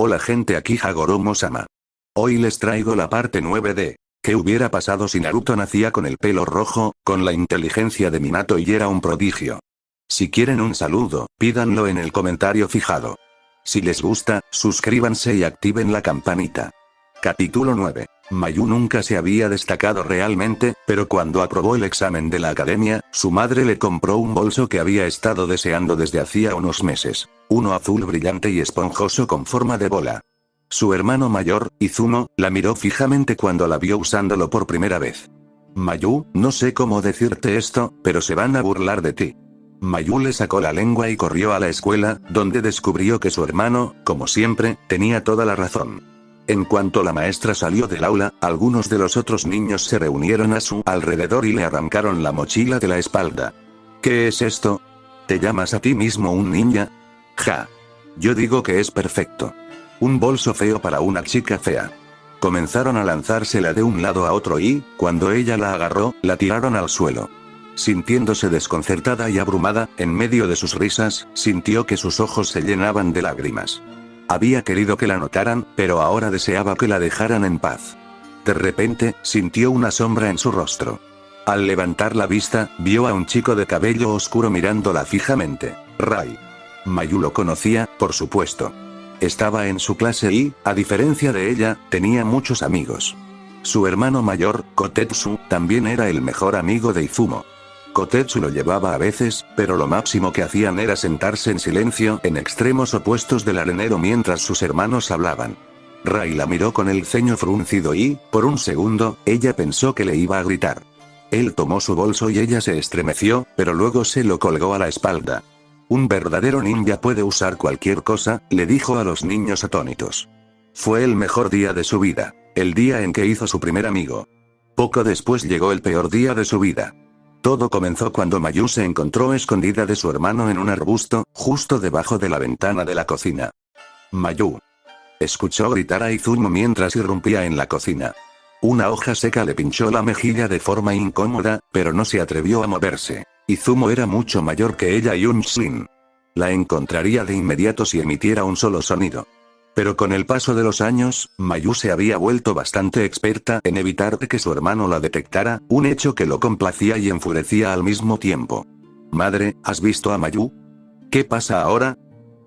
Hola gente, aquí Hagoromo-sama. Hoy les traigo la parte 9 de ¿qué hubiera pasado si Naruto nacía con el pelo rojo, con la inteligencia de Minato y era un prodigio? Si quieren un saludo, pídanlo en el comentario fijado. Si les gusta, suscríbanse y activen la campanita. Capítulo 9. Mayu nunca se había destacado realmente, pero cuando aprobó el examen de la academia, su madre le compró un bolso que había estado deseando desde hacía unos meses. Uno azul brillante y esponjoso con forma de bola. Su hermano mayor, Izumo, la miró fijamente cuando la vio usándolo por primera vez. Mayu, no sé cómo decirte esto, pero se van a burlar de ti. Mayu le sacó la lengua y corrió a la escuela, donde descubrió que su hermano, como siempre, tenía toda la razón. En cuanto la maestra salió del aula, algunos de los otros niños se reunieron a su alrededor y le arrancaron la mochila de la espalda. ¿Qué es esto? ¿Te llamas a ti mismo un ninja? Ja. Yo digo que es perfecto. Un bolso feo para una chica fea. Comenzaron a lanzársela de un lado a otro y, cuando ella la agarró, la tiraron al suelo. Sintiéndose desconcertada y abrumada, en medio de sus risas, sintió que sus ojos se llenaban de lágrimas. Había querido que la notaran, pero ahora deseaba que la dejaran en paz. De repente, sintió una sombra en su rostro. Al levantar la vista, vio a un chico de cabello oscuro mirándola fijamente. Rai. Mayu lo conocía, por supuesto. Estaba en su clase y, a diferencia de ella, tenía muchos amigos. Su hermano mayor, Kotetsu, también era el mejor amigo de Izumo. Kotetsu lo llevaba a veces, pero lo máximo que hacían era sentarse en silencio en extremos opuestos del arenero mientras sus hermanos hablaban. Rai la miró con el ceño fruncido y, por un segundo, ella pensó que le iba a gritar. Él tomó su bolso y ella se estremeció, pero luego se lo colgó a la espalda. Un verdadero ninja puede usar cualquier cosa, le dijo a los niños atónitos. Fue el mejor día de su vida, el día en que hizo su primer amigo. Poco después llegó el peor día de su vida. Todo comenzó cuando Mayu se encontró escondida de su hermano en un arbusto, justo debajo de la ventana de la cocina. Mayu. Escuchó gritar a Izumo mientras irrumpía en la cocina. Una hoja seca le pinchó la mejilla de forma incómoda, pero no se atrevió a moverse. Izumo era mucho mayor que ella y un Shin. La encontraría de inmediato si emitiera un solo sonido. Pero con el paso de los años, Mayu se había vuelto bastante experta en evitar que su hermano la detectara, un hecho que lo complacía y enfurecía al mismo tiempo. Madre, ¿has visto a Mayu? ¿Qué pasa ahora?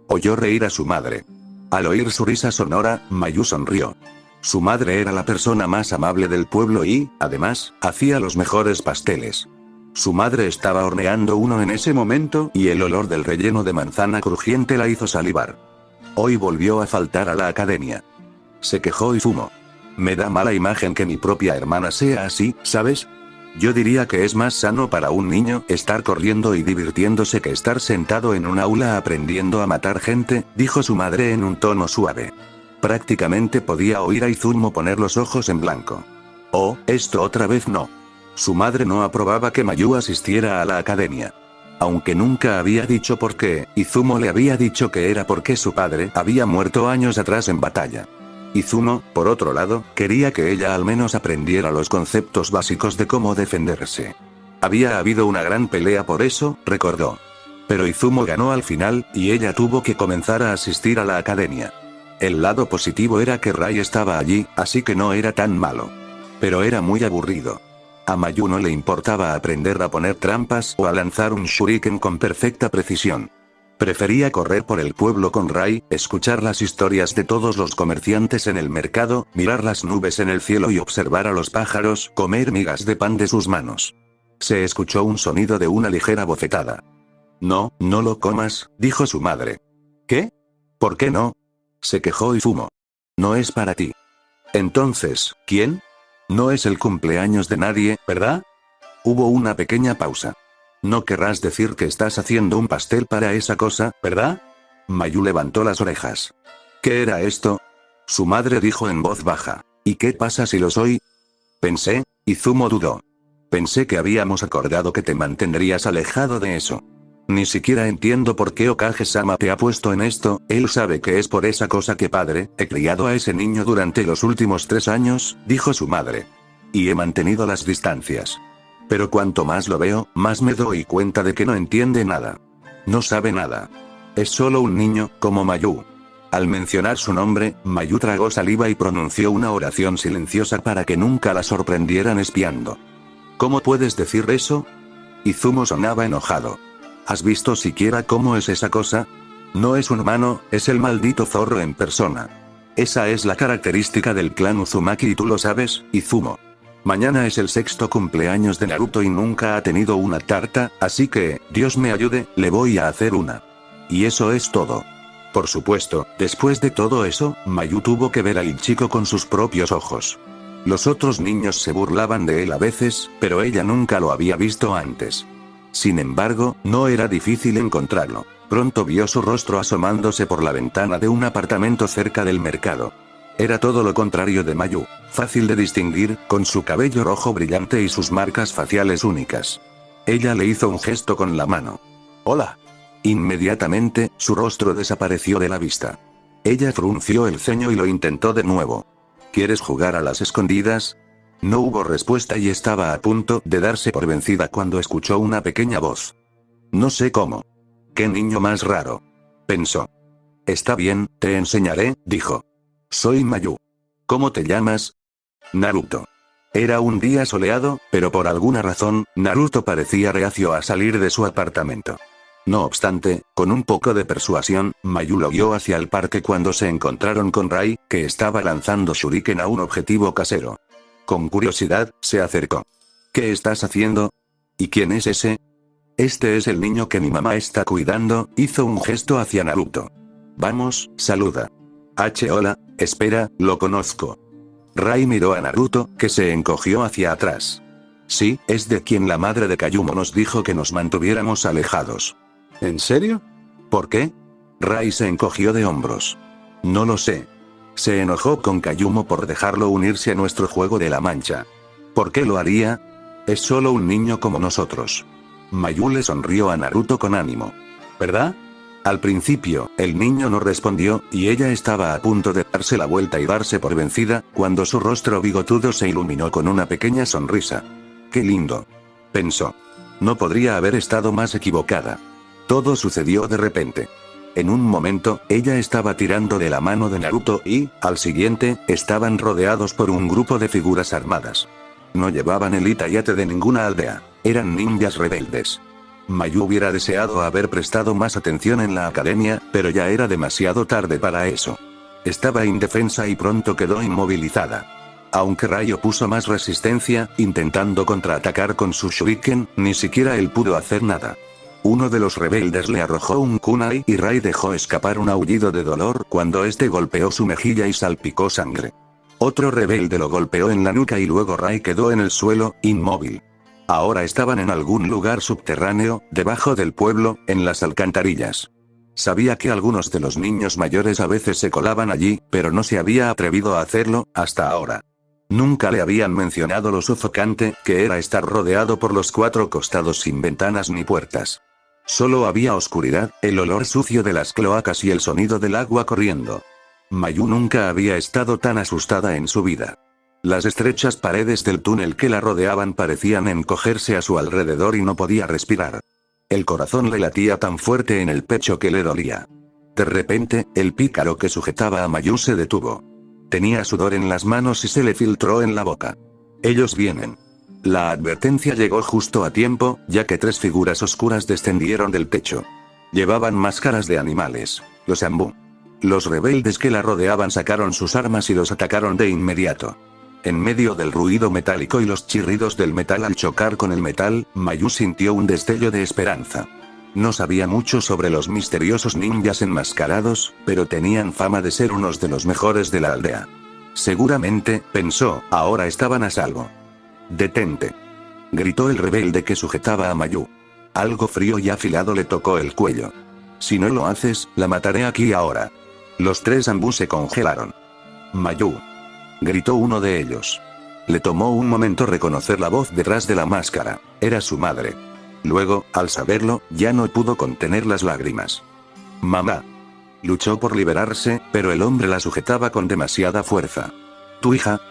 Oyó reír a su madre. Al oír su risa sonora, Mayu sonrió. Su madre era la persona más amable del pueblo y, además, hacía los mejores pasteles. Su madre estaba horneando uno en ese momento y el olor del relleno de manzana crujiente la hizo salivar. Hoy volvió a faltar a la academia. Se quejó Izumo. Me da mala imagen que mi propia hermana sea así, ¿sabes? Yo diría que es más sano para un niño estar corriendo y divirtiéndose que estar sentado en un aula aprendiendo a matar gente, dijo su madre en un tono suave. Prácticamente podía oír a Izumo poner los ojos en blanco. Oh, esto otra vez no. Su madre no aprobaba que Mayu asistiera a la academia. Aunque nunca había dicho por qué, Izumo le había dicho que era porque su padre había muerto años atrás en batalla. Izumo, por otro lado, quería que ella al menos aprendiera los conceptos básicos de cómo defenderse. Había habido una gran pelea por eso, recordó. Pero Izumo ganó al final, y ella tuvo que comenzar a asistir a la academia. El lado positivo era que Rai estaba allí, así que no era tan malo. Pero era muy aburrido. A Mayu no le importaba aprender a poner trampas o a lanzar un shuriken con perfecta precisión. Prefería correr por el pueblo con Rai, escuchar las historias de todos los comerciantes en el mercado, mirar las nubes en el cielo y observar a los pájaros comer migas de pan de sus manos. Se escuchó un sonido de una ligera bofetada. No, no lo comas, dijo su madre. ¿Qué? ¿Por qué no? Se quejó Izumo. No es para ti. Entonces, ¿quién? No es el cumpleaños de nadie, ¿verdad? Hubo una pequeña pausa. No querrás decir que estás haciendo un pastel para esa cosa, ¿verdad? Mayu levantó las orejas. ¿Qué era esto? Su madre dijo en voz baja. ¿Y qué pasa si lo soy? Pensé, Izumo dudó. Pensé que habíamos acordado que te mantendrías alejado de eso. Ni siquiera entiendo por qué Okage-sama te ha puesto en esto, él sabe que es por esa cosa que padre, he criado a ese niño durante los últimos 3 años, dijo su madre. Y he mantenido las distancias. Pero cuanto más lo veo, más me doy cuenta de que no entiende nada. No sabe nada. Es solo un niño, como Mayu. Al mencionar su nombre, Mayu tragó saliva y pronunció una oración silenciosa para que nunca la sorprendieran espiando. ¿Cómo puedes decir eso? Izumo sonaba enojado. ¿Has visto siquiera cómo es esa cosa? No es un humano, es el maldito zorro en persona. Esa es la característica del clan Uzumaki y tú lo sabes, Izumo. Mañana es el 6º cumpleaños de Naruto y nunca ha tenido una tarta, así que, Dios me ayude, le voy a hacer una. Y eso es todo. Por supuesto, después de todo eso, Mayu tuvo que ver al chico con sus propios ojos. Los otros niños se burlaban de él a veces, pero ella nunca lo había visto antes. Sin embargo, no era difícil encontrarlo. Pronto vio su rostro asomándose por la ventana de un apartamento cerca del mercado. Era todo lo contrario de Mayu, fácil de distinguir, con su cabello rojo brillante y sus marcas faciales únicas. Ella le hizo un gesto con la mano. «Hola». Inmediatamente, su rostro desapareció de la vista. Ella frunció el ceño y lo intentó de nuevo. ¿Quieres jugar a las escondidas? No hubo respuesta y estaba a punto de darse por vencida cuando escuchó una pequeña voz. No sé cómo. «¿Qué niño más raro?», pensó. «Está bien, te enseñaré», dijo. «Soy Mayu». «¿Cómo te llamas?» «Naruto». Era un día soleado, pero por alguna razón, Naruto parecía reacio a salir de su apartamento. No obstante, con un poco de persuasión, Mayu lo guió hacia el parque cuando se encontraron con Rai, que estaba lanzando shuriken a un objetivo casero. Con curiosidad, se acercó. «¿Qué estás haciendo? ¿Y quién es ese?» «Este es el niño que mi mamá está cuidando», hizo un gesto hacia Naruto. «Vamos, saluda». «Hola, espera, lo conozco». Rai miró a Naruto, que se encogió hacia atrás. «Sí, es de quien la madre de Kayumo nos dijo que nos mantuviéramos alejados». «¿En serio? ¿Por qué?» Rai se encogió de hombros. «No lo sé. Se enojó con Kayumo por dejarlo unirse a nuestro juego de la mancha». «¿Por qué lo haría? Es solo un niño como nosotros». Mayu le sonrió a Naruto con ánimo. «¿Verdad?». Al principio, el niño no respondió, y ella estaba a punto de darse la vuelta y darse por vencida, cuando su rostro bigotudo se iluminó con una pequeña sonrisa. «Qué lindo», pensó. No podría haber estado más equivocada. Todo sucedió de repente. En un momento, ella estaba tirando de la mano de Naruto y, al siguiente, estaban rodeados por un grupo de figuras armadas. No llevaban el itayate de ninguna aldea, eran ninjas rebeldes. Mayu hubiera deseado haber prestado más atención en la academia, pero ya era demasiado tarde para eso. Estaba indefensa y pronto quedó inmovilizada. Aunque Rai opuso más resistencia, intentando contraatacar con su shuriken, ni siquiera él pudo hacer nada. Uno de los rebeldes le arrojó un kunai y Rai dejó escapar un aullido de dolor cuando este golpeó su mejilla y salpicó sangre. Otro rebelde lo golpeó en la nuca y luego Rai quedó en el suelo, inmóvil. Ahora estaban en algún lugar subterráneo, debajo del pueblo, en las alcantarillas. Sabía que algunos de los niños mayores a veces se colaban allí, pero no se había atrevido a hacerlo, hasta ahora. Nunca le habían mencionado lo sofocante que era estar rodeado por los 4 costados sin ventanas ni puertas. Solo había oscuridad, el olor sucio de las cloacas y el sonido del agua corriendo. Mayu nunca había estado tan asustada en su vida. Las estrechas paredes del túnel que la rodeaban parecían encogerse a su alrededor y no podía respirar. El corazón le latía tan fuerte en el pecho que le dolía. De repente, el pícaro que sujetaba a Mayu se detuvo. Tenía sudor en las manos y se le filtró en la boca. «Ellos vienen». La advertencia llegó justo a tiempo, ya que 3 figuras oscuras descendieron del techo. Llevaban máscaras de animales, los Anbu. Los rebeldes que la rodeaban sacaron sus armas y los atacaron de inmediato. En medio del ruido metálico y los chirridos del metal al chocar con el metal, Mayu sintió un destello de esperanza. No sabía mucho sobre los misteriosos ninjas enmascarados, pero tenían fama de ser unos de los mejores de la aldea. Seguramente, pensó, ahora estaban a salvo. «Detente», gritó el rebelde que sujetaba a Mayu. Algo frío y afilado le tocó el cuello. «Si no lo haces, la mataré aquí ahora». Los 3 Anbu se congelaron. «Mayu», gritó uno de ellos. Le tomó un momento reconocer la voz detrás de la máscara. Era su madre. Luego, al saberlo, ya no pudo contener las lágrimas. «Mamá». Luchó por liberarse, pero el hombre la sujetaba con demasiada fuerza. «¿Tu hija?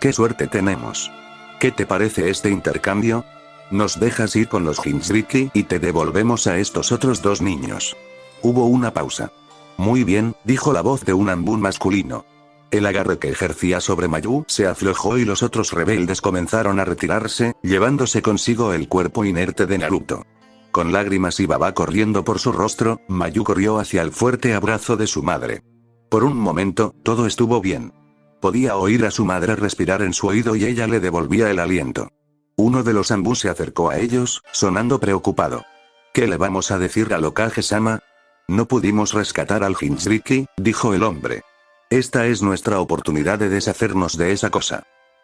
¡Qué suerte tenemos! ¿Qué te parece este intercambio? Nos dejas ir con los Hinchiriki y te devolvemos a estos otros 2 niños». Hubo una pausa. Muy bien, dijo la voz de un Anbu masculino. El agarre que ejercía sobre Mayu se aflojó y los otros rebeldes comenzaron a retirarse, llevándose consigo el cuerpo inerte de Naruto. Con lágrimas y baba corriendo por su rostro, Mayu corrió hacia el fuerte abrazo de su madre. Por un momento, todo estuvo bien. Podía oír a su madre respirar en su oído y ella le devolvía el aliento. Uno de los Anbu se acercó a ellos, sonando preocupado. ¿Qué le vamos a decir al Hokage-sama? No pudimos rescatar al Jinchuriki, dijo el hombre. Esta es nuestra oportunidad de deshacernos de esa cosa.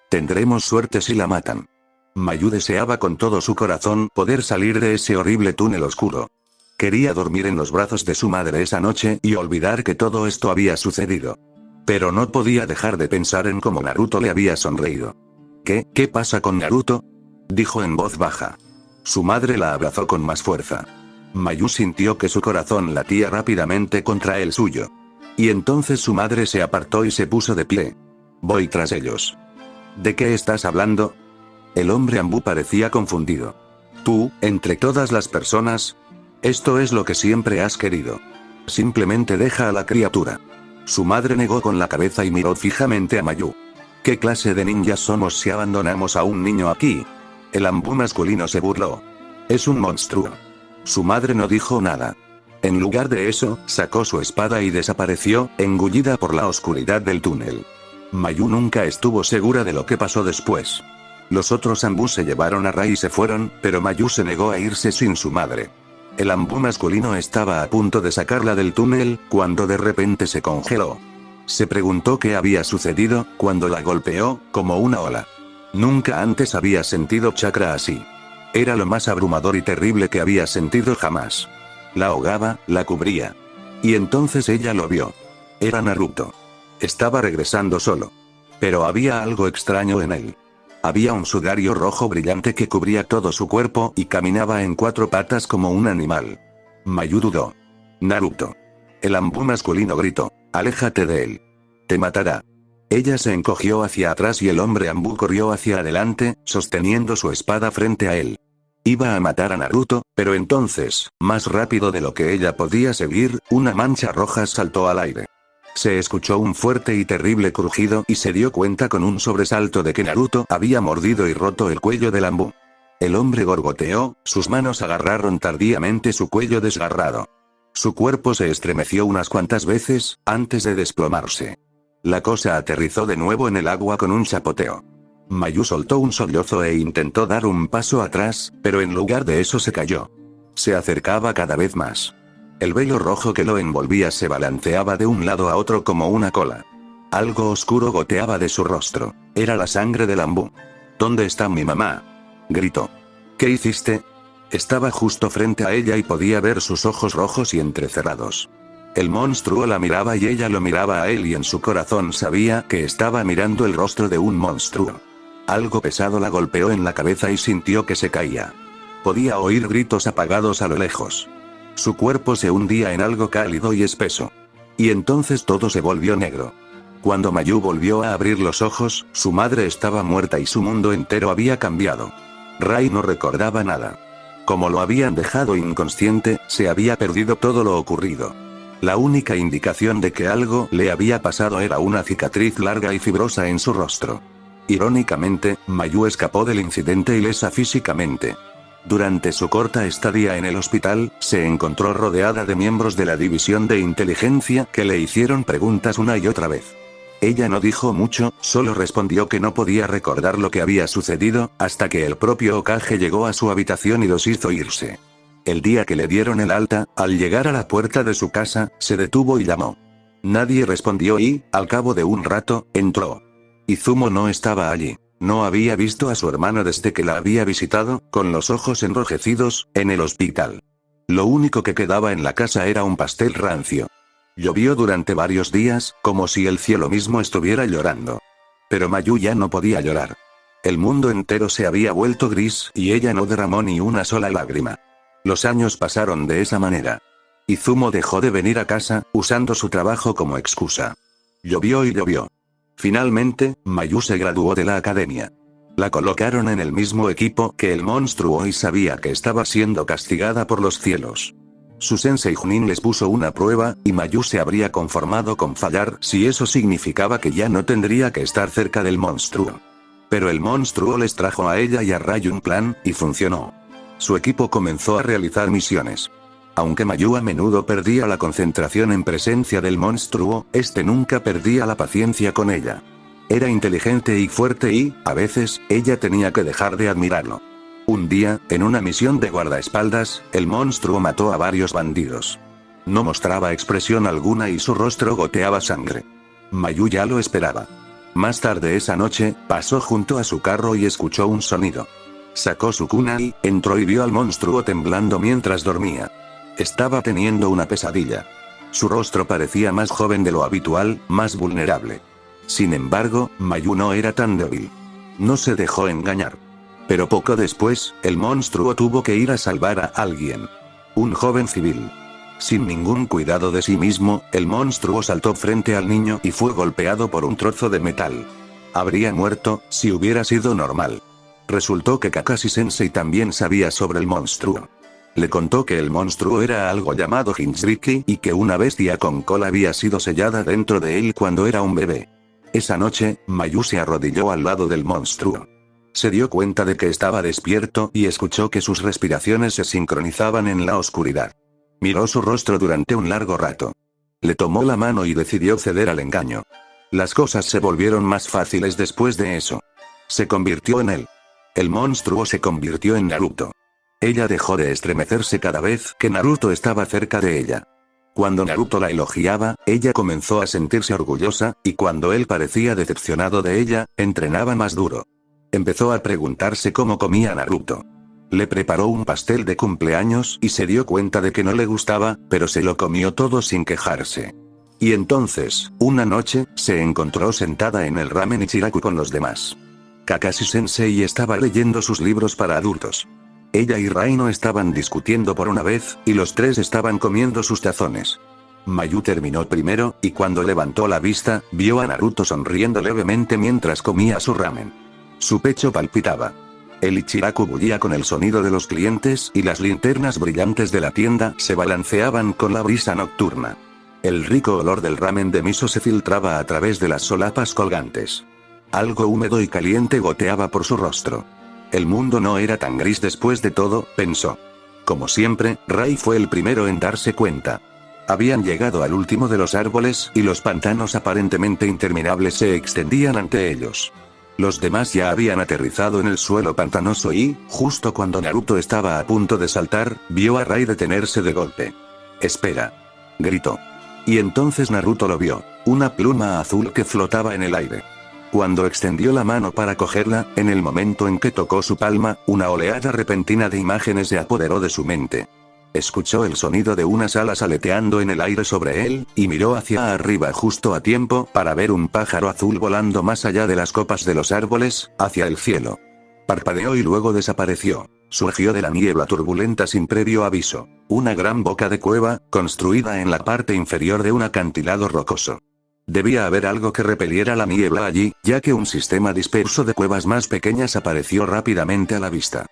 Tendremos suerte si la matan. Mayu deseaba con todo su corazón poder salir de ese horrible túnel oscuro. Quería dormir en los brazos de su madre esa noche y olvidar que todo esto había sucedido. Pero no podía dejar de pensar en cómo Naruto le había sonreído. ¿Qué pasa con Naruto?, dijo en voz baja. Su madre la abrazó con más fuerza. Mayu sintió que su corazón latía rápidamente contra el suyo. Y entonces su madre se apartó y se puso de pie. Voy tras ellos. ¿De qué estás hablando? El hombre Anbu parecía confundido. Tú, entre todas las personas. Esto es lo que siempre has querido. Simplemente deja a la criatura. Su madre negó con la cabeza y miró fijamente a Mayu. ¿Qué clase de ninjas somos si abandonamos a un niño aquí? El Anbu masculino se burló. Es un monstruo. Su madre no dijo nada. En lugar de eso, sacó su espada y desapareció, engullida por la oscuridad del túnel. Mayu nunca estuvo segura de lo que pasó después. Los otros Anbu se llevaron a Rai y se fueron, pero Mayu se negó a irse sin su madre. El Anbu masculino estaba a punto de sacarla del túnel, cuando de repente se congeló. Se preguntó qué había sucedido, cuando la golpeó, como una ola. Nunca antes había sentido chakra así. Era lo más abrumador y terrible que había sentido jamás. La ahogaba, la cubría. Y entonces ella lo vio. Era Naruto. Estaba regresando solo. Pero había algo extraño en él. Había un sudario rojo brillante que cubría todo su cuerpo y caminaba en 4 patas como un animal. Mayu dudó. Naruto. El Anbu masculino gritó. Aléjate de él. Te matará. Ella se encogió hacia atrás y el hombre Anbu corrió hacia adelante, sosteniendo su espada frente a él. Iba a matar a Naruto, pero entonces, más rápido de lo que ella podía seguir, una mancha roja saltó al aire. Se escuchó un fuerte y terrible crujido y se dio cuenta con un sobresalto de que Naruto había mordido y roto el cuello del Anbu. El hombre gorgoteó, sus manos agarraron tardíamente su cuello desgarrado. Su cuerpo se estremeció unas cuantas veces, antes de desplomarse. La cosa aterrizó de nuevo en el agua con un chapoteo. Mayu soltó un sollozo e intentó dar un paso atrás, pero en lugar de eso se cayó. Se acercaba cada vez más. El velo rojo que lo envolvía se balanceaba de un lado a otro como una cola. Algo oscuro goteaba de su rostro. Era la sangre del Anbu. ¿Dónde está mi mamá?, gritó. ¿Qué hiciste? Estaba justo frente a ella y podía ver sus ojos rojos y entrecerrados. El monstruo la miraba y ella lo miraba a él y en su corazón sabía que estaba mirando el rostro de un monstruo. Algo pesado la golpeó en la cabeza y sintió que se caía. Podía oír gritos apagados a lo lejos. Su cuerpo se hundía en algo cálido y espeso. Y entonces todo se volvió negro. Cuando Mayu volvió a abrir los ojos, su madre estaba muerta y su mundo entero había cambiado. Rai no recordaba nada. Como lo habían dejado inconsciente, se había perdido todo lo ocurrido. La única indicación de que algo le había pasado era una cicatriz larga y fibrosa en su rostro. Irónicamente, Mayu escapó del incidente ilesa físicamente. Durante su corta estadía en el hospital, se encontró rodeada de miembros de la división de inteligencia que le hicieron preguntas una y otra vez. Ella no dijo mucho, solo respondió que no podía recordar lo que había sucedido, hasta que el propio Hokage llegó a su habitación y los hizo irse. El día que le dieron el alta, al llegar a la puerta de su casa, se detuvo y llamó. Nadie respondió y, al cabo de un rato, entró. Izumo no estaba allí. No había visto a su hermano desde que la había visitado, con los ojos enrojecidos, en el hospital. Lo único que quedaba en la casa era un pastel rancio. Llovió durante varios días, como si el cielo mismo estuviera llorando. Pero Mayu ya no podía llorar. El mundo entero se había vuelto gris y ella no derramó ni una sola lágrima. Los años pasaron de esa manera. Izumo dejó de venir a casa, usando su trabajo como excusa. Llovió y llovió. Finalmente, Mayu se graduó de la academia. La colocaron en el mismo equipo que el monstruo y sabía que estaba siendo castigada por los cielos. Su sensei Junin les puso una prueba, y Mayu se habría conformado con fallar si eso significaba que ya no tendría que estar cerca del monstruo. Pero el monstruo les trajo a ella y a Rai un plan, y funcionó. Su equipo comenzó a realizar misiones. Aunque Mayu a menudo perdía la concentración en presencia del monstruo, este nunca perdía la paciencia con ella. Era inteligente y fuerte y, a veces, ella tenía que dejar de admirarlo. Un día, en una misión de guardaespaldas, el monstruo mató a varios bandidos. No mostraba expresión alguna y su rostro goteaba sangre. Mayu ya lo esperaba. Más tarde esa noche, pasó junto a su carro y escuchó un sonido. Sacó su kunai, entró y vio al monstruo temblando mientras dormía. Estaba teniendo una pesadilla. Su rostro parecía más joven de lo habitual, más vulnerable. Sin embargo, Mayu no era tan débil. No se dejó engañar. Pero poco después, el monstruo tuvo que ir a salvar a alguien. Un joven civil. Sin ningún cuidado de sí mismo, el monstruo saltó frente al niño y fue golpeado por un trozo de metal. Habría muerto, si hubiera sido normal. Resultó que Kakashi Sensei también sabía sobre el monstruo. Le contó que el monstruo era algo llamado Hinjiriki y que una bestia con cola había sido sellada dentro de él cuando era un bebé. Esa noche, Mayu se arrodilló al lado del monstruo. Se dio cuenta de que estaba despierto y escuchó que sus respiraciones se sincronizaban en la oscuridad. Miró su rostro durante un largo rato. Le tomó la mano y decidió ceder al engaño. Las cosas se volvieron más fáciles después de eso. Se convirtió en él. El monstruo se convirtió en Naruto. Ella dejó de estremecerse cada vez que Naruto estaba cerca de ella. Cuando Naruto la elogiaba, ella comenzó a sentirse orgullosa, y cuando él parecía decepcionado de ella, entrenaba más duro. Empezó a preguntarse cómo comía Naruto. Le preparó un pastel de cumpleaños y se dio cuenta de que no le gustaba, pero se lo comió todo sin quejarse. Y entonces, una noche, se encontró sentada en el ramen Ichiraku con los demás. Kakashi Sensei estaba leyendo sus libros para adultos. Ella y Reino estaban discutiendo por una vez, y los tres estaban comiendo sus tazones. Mayu terminó primero, y cuando levantó la vista, vio a Naruto sonriendo levemente mientras comía su ramen. Su pecho palpitaba. El Ichiraku bullía con el sonido de los clientes y las linternas brillantes de la tienda se balanceaban con la brisa nocturna. El rico olor del ramen de miso se filtraba a través de las solapas colgantes. Algo húmedo y caliente goteaba por su rostro. El mundo no era tan gris después de todo, pensó. Como siempre, Rai fue el primero en darse cuenta. Habían llegado al último de los árboles y los pantanos aparentemente interminables se extendían ante ellos. Los demás ya habían aterrizado en el suelo pantanoso y, justo cuando Naruto estaba a punto de saltar, vio a Rai detenerse de golpe. «¡Espera!», gritó. Y entonces Naruto lo vio, una pluma azul que flotaba en el aire. Cuando extendió la mano para cogerla, en el momento en que tocó su palma, una oleada repentina de imágenes se apoderó de su mente. Escuchó el sonido de unas alas aleteando en el aire sobre él, y miró hacia arriba justo a tiempo para ver un pájaro azul volando más allá de las copas de los árboles, hacia el cielo. Parpadeó y luego desapareció. Surgió de la niebla turbulenta sin previo aviso. Una gran boca de cueva, construida en la parte inferior de un acantilado rocoso. Debía haber algo que repeliera la niebla allí, ya que un sistema disperso de cuevas más pequeñas apareció rápidamente a la vista.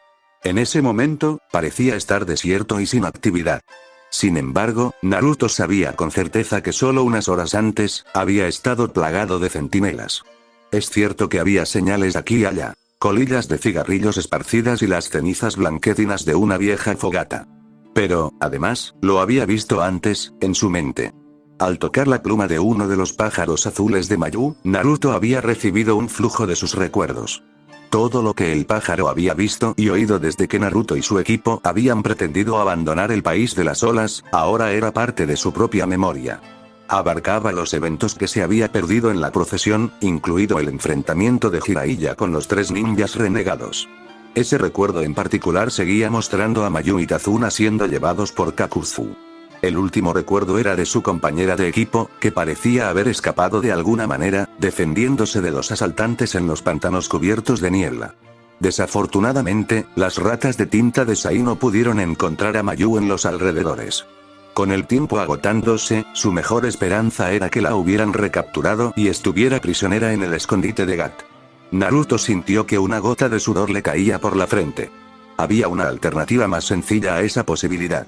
En ese momento, parecía estar desierto y sin actividad. Sin embargo, Naruto sabía con certeza que solo unas horas antes, había estado plagado de centinelas. Es cierto que había señales aquí y allá, colillas de cigarrillos esparcidas y las cenizas blanquecinas de una vieja fogata. Pero, además, lo había visto antes, en su mente. Al tocar la pluma de uno de los pájaros azules de Mayu, Naruto había recibido un flujo de sus recuerdos. Todo lo que el pájaro había visto y oído desde que Naruto y su equipo habían pretendido abandonar el país de las olas, ahora era parte de su propia memoria. Abarcaba los eventos que se había perdido en la procesión, incluido el enfrentamiento de Jiraiya con los tres ninjas renegados. Ese recuerdo en particular seguía mostrando a Mayu y Tazuna siendo llevados por Kakuzu. El último recuerdo era de su compañera de equipo, que parecía haber escapado de alguna manera, defendiéndose de los asaltantes en los pantanos cubiertos de niebla. Desafortunadamente, las ratas de tinta de Sai no pudieron encontrar a Mayu en los alrededores. Con el tiempo agotándose, su mejor esperanza era que la hubieran recapturado y estuviera prisionera en el escondite de Gat. Naruto sintió que una gota de sudor le caía por la frente. Había una alternativa más sencilla a esa posibilidad.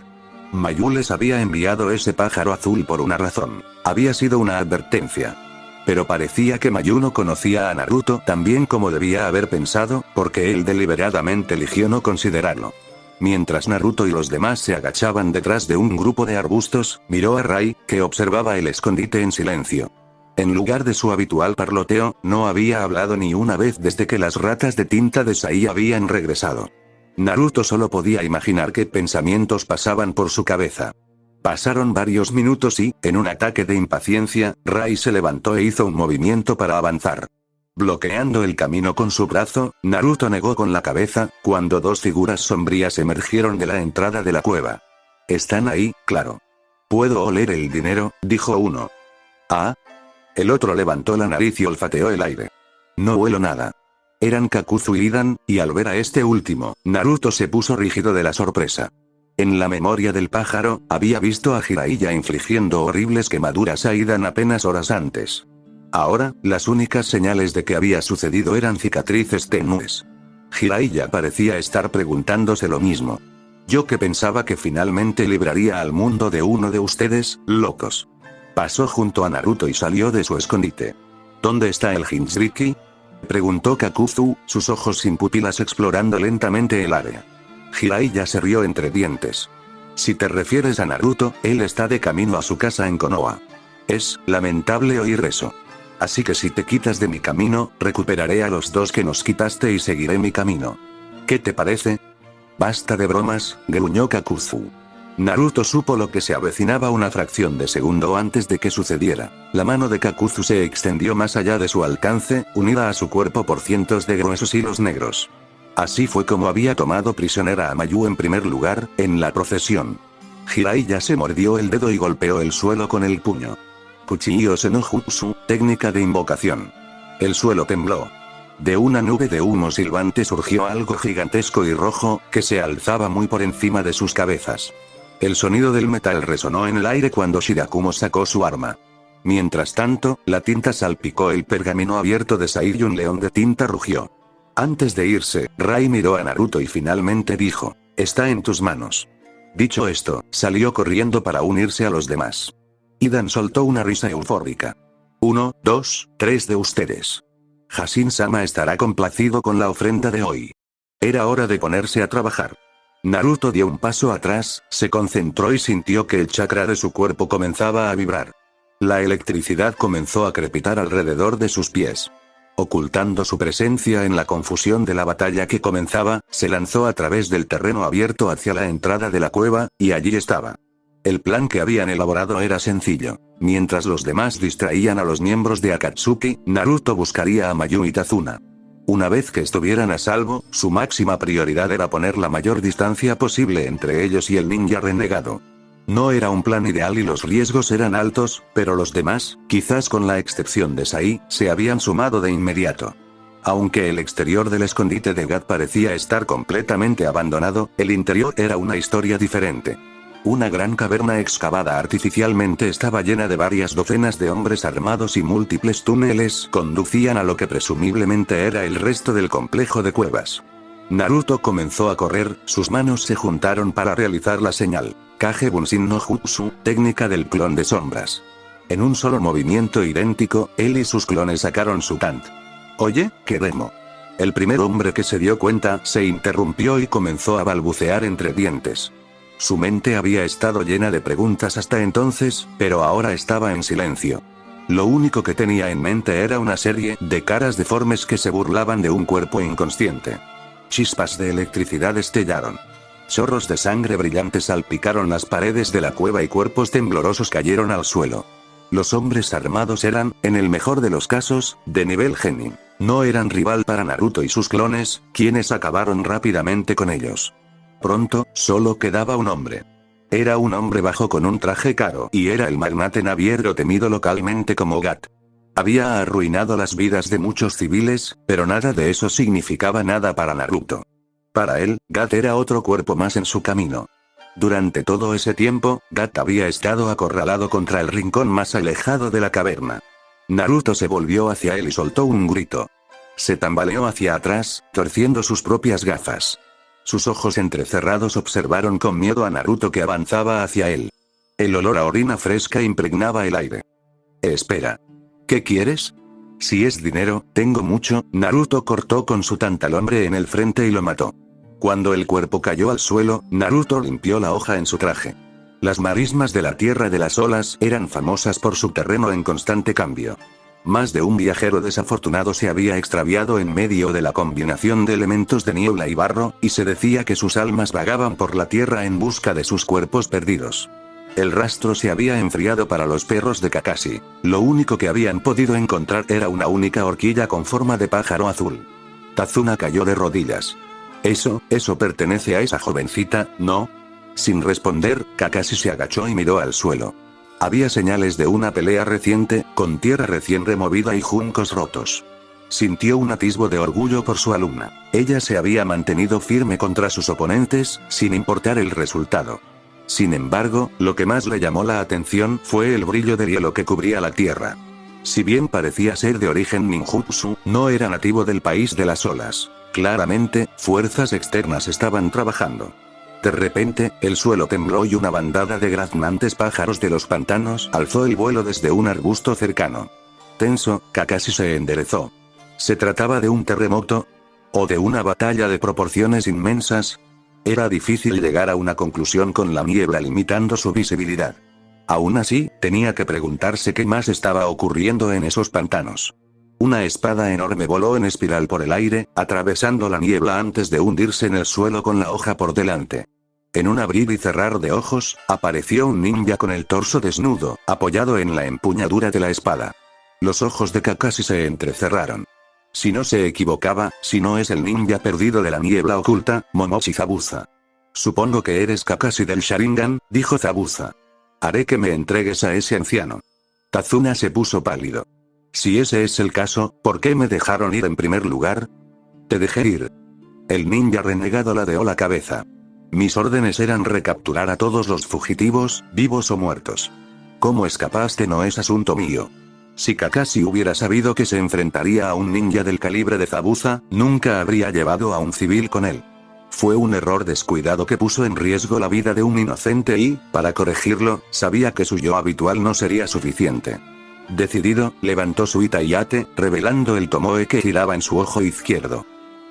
Mayu les había enviado ese pájaro azul por una razón. Había sido una advertencia. Pero parecía que Mayu no conocía a Naruto tan bien como debía haber pensado, porque él deliberadamente eligió no considerarlo. Mientras Naruto y los demás se agachaban detrás de un grupo de arbustos, miró a Rai, que observaba el escondite en silencio. En lugar de su habitual parloteo, no había hablado ni una vez desde que las ratas de tinta de Sai habían regresado. Naruto solo podía imaginar qué pensamientos pasaban por su cabeza. Pasaron varios minutos y, en un ataque de impaciencia, Rai se levantó e hizo un movimiento para avanzar. Bloqueando el camino con su brazo, Naruto negó con la cabeza, cuando dos figuras sombrías emergieron de la entrada de la cueva. «Están ahí, claro. Puedo oler el dinero», dijo uno. «Ah». El otro levantó la nariz y olfateó el aire. «No huelo nada». Eran Kakuzu y Idan, y al ver a este último, Naruto se puso rígido de la sorpresa. En la memoria del pájaro, había visto a Jiraiya infligiendo horribles quemaduras a Idan apenas horas antes. Ahora, las únicas señales de que había sucedido eran cicatrices tenues. Jiraiya parecía estar preguntándose lo mismo. «Yo que pensaba que finalmente libraría al mundo de uno de ustedes, locos». Pasó junto a Naruto y salió de su escondite. «¿Dónde está el Jinchuriki?», preguntó Kakuzu, sus ojos sin pupilas explorando lentamente el área. Jiraiya se rió entre dientes. «Si te refieres a Naruto, él está de camino a su casa en Konoha. Es lamentable oír eso. Así que si te quitas de mi camino, recuperaré a los dos que nos quitaste y seguiré mi camino. ¿Qué te parece?». «Basta de bromas», gruñó Kakuzu. Naruto supo lo que se avecinaba una fracción de segundo antes de que sucediera. La mano de Kakuzu se extendió más allá de su alcance, unida a su cuerpo por cientos de gruesos hilos negros. Así fue como había tomado prisionera a Mayu en primer lugar, en la procesión. Jiraiya se mordió el dedo y golpeó el suelo con el puño. Kuchiyose no Jutsu, técnica de invocación. El suelo tembló. De una nube de humo silbante surgió algo gigantesco y rojo, que se alzaba muy por encima de sus cabezas. El sonido del metal resonó en el aire cuando Shirakumo sacó su arma. Mientras tanto, la tinta salpicó el pergamino abierto de Sai y un león de tinta rugió. Antes de irse, Rai miró a Naruto y finalmente dijo: «Está en tus manos». Dicho esto, salió corriendo para unirse a los demás. Idan soltó una risa eufórica. 1, 2, 3 de ustedes. Hashim-sama estará complacido con la ofrenda de hoy. Era hora de ponerse a trabajar. Naruto dio un paso atrás, se concentró y sintió que el chakra de su cuerpo comenzaba a vibrar. La electricidad comenzó a crepitar alrededor de sus pies. Ocultando su presencia en la confusión de la batalla que comenzaba, se lanzó a través del terreno abierto hacia la entrada de la cueva, y allí estaba. El plan que habían elaborado era sencillo. Mientras los demás distraían a los miembros de Akatsuki, Naruto buscaría a Mayu y Tazuna. Una vez que estuvieran a salvo, su máxima prioridad era poner la mayor distancia posible entre ellos y el ninja renegado. No era un plan ideal y los riesgos eran altos, pero los demás, quizás con la excepción de Sai, se habían sumado de inmediato. Aunque el exterior del escondite de Gat parecía estar completamente abandonado, el interior era una historia diferente. Una gran caverna excavada artificialmente estaba llena de varias docenas de hombres armados y múltiples túneles conducían a lo que presumiblemente era el resto del complejo de cuevas. Naruto comenzó a correr, sus manos se juntaron para realizar la señal. Kage Bunshin no Jutsu, técnica del clon de sombras. En un solo movimiento idéntico, él y sus clones sacaron su Kant. «Oye, Keremo». El primer hombre que se dio cuenta, se interrumpió y comenzó a balbucear entre dientes. Su mente había estado llena de preguntas hasta entonces, pero ahora estaba en silencio. Lo único que tenía en mente era una serie de caras deformes que se burlaban de un cuerpo inconsciente. Chispas de electricidad estellaron. Chorros de sangre brillante salpicaron las paredes de la cueva y cuerpos temblorosos cayeron al suelo. Los hombres armados eran, en el mejor de los casos, de nivel genin. No eran rival para Naruto y sus clones, quienes acabaron rápidamente con ellos. Pronto, solo quedaba un hombre. Era un hombre bajo con un traje caro y era el magnate naviero temido localmente como Gat. Había arruinado las vidas de muchos civiles, pero nada de eso significaba nada para Naruto. Para él, Gat era otro cuerpo más en su camino. Durante todo ese tiempo, Gat había estado acorralado contra el rincón más alejado de la caverna. Naruto se volvió hacia él y soltó un grito. Se tambaleó hacia atrás, torciendo sus propias gafas. Sus ojos entrecerrados observaron con miedo a Naruto que avanzaba hacia él. El olor a orina fresca impregnaba el aire. Espera. ¿Qué quieres? Si es dinero, tengo mucho. Naruto cortó con su tantalombre en el frente y lo mató. Cuando el cuerpo cayó al suelo, Naruto limpió la hoja en su traje. Las marismas de la Tierra de las Olas eran famosas por su terreno en constante cambio. Más de un viajero desafortunado se había extraviado en medio de la combinación de elementos de niebla y barro, y se decía que sus almas vagaban por la tierra en busca de sus cuerpos perdidos. El rastro se había enfriado para los perros de Kakashi. Lo único que habían podido encontrar era una única horquilla con forma de pájaro azul. Tazuna cayó de rodillas. Eso pertenece a esa jovencita, ¿no? Sin responder, Kakashi se agachó y miró al suelo. Había señales de una pelea reciente, con tierra recién removida y juncos rotos. Sintió un atisbo de orgullo por su alumna. Ella se había mantenido firme contra sus oponentes, sin importar el resultado. Sin embargo, lo que más le llamó la atención fue el brillo del hielo que cubría la tierra. Si bien parecía ser de origen ninjutsu, no era nativo del país de las olas. Claramente, fuerzas externas estaban trabajando. De repente, el suelo tembló y una bandada de graznantes pájaros de los pantanos alzó el vuelo desde un arbusto cercano. Tenso, Kakashi se enderezó. ¿Se trataba de un terremoto? ¿O de una batalla de proporciones inmensas? Era difícil llegar a una conclusión con la niebla limitando su visibilidad. Aún así, tenía que preguntarse qué más estaba ocurriendo en esos pantanos. Una espada enorme voló en espiral por el aire, atravesando la niebla antes de hundirse en el suelo con la hoja por delante. En un abrir y cerrar de ojos, apareció un ninja con el torso desnudo, apoyado en la empuñadura de la espada. Los ojos de Kakashi se entrecerraron. Si no se equivocaba, si no es el ninja perdido de la niebla oculta, Momochi Zabuza. Supongo que eres Kakashi del Sharingan, dijo Zabuza. Haré que me entregues a ese anciano. Tazuna se puso pálido. Si ese es el caso, ¿por qué me dejaron ir en primer lugar? Te dejé ir. El ninja renegado ladeó la cabeza. Mis órdenes eran recapturar a todos los fugitivos, vivos o muertos. ¿Cómo escapaste no es asunto mío? Si Kakashi hubiera sabido que se enfrentaría a un ninja del calibre de Zabuza, nunca habría llevado a un civil con él. Fue un error descuidado que puso en riesgo la vida de un inocente y, para corregirlo, sabía que su yo habitual no sería suficiente. Decidido, levantó su Itaiyate, revelando el tomoe que giraba en su ojo izquierdo.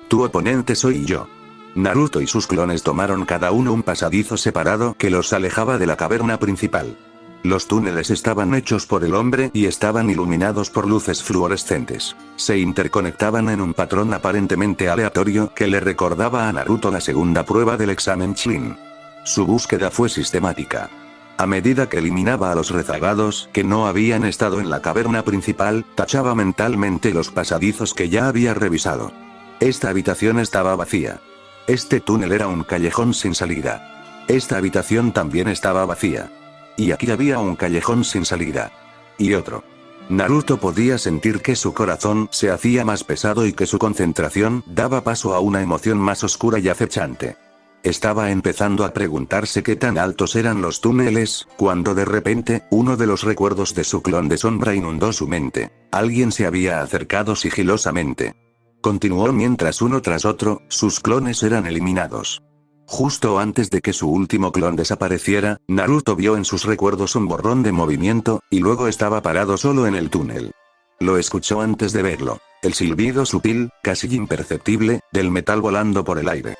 Tu oponente soy yo. Naruto y sus clones tomaron cada uno un pasadizo separado que los alejaba de la caverna principal. Los túneles estaban hechos por el hombre y estaban iluminados por luces fluorescentes. Se interconectaban en un patrón aparentemente aleatorio que le recordaba a Naruto la segunda prueba del examen Chunin. Su búsqueda fue sistemática. A medida que eliminaba a los rezagados que no habían estado en la caverna principal, tachaba mentalmente los pasadizos que ya había revisado. Esta habitación estaba vacía. Este túnel era un callejón sin salida. Esta habitación también estaba vacía. Y aquí había un callejón sin salida. Y otro. Naruto podía sentir que su corazón se hacía más pesado y que su concentración daba paso a una emoción más oscura y acechante. Estaba empezando a preguntarse qué tan altos eran los túneles, cuando de repente, uno de los recuerdos de su clon de sombra inundó su mente. Alguien se había acercado sigilosamente. Continuó mientras uno tras otro, sus clones eran eliminados. Justo antes de que su último clon desapareciera, Naruto vio en sus recuerdos un borrón de movimiento, y luego estaba parado solo en el túnel. Lo escuchó antes de verlo. El silbido sutil, casi imperceptible, del metal volando por el aire.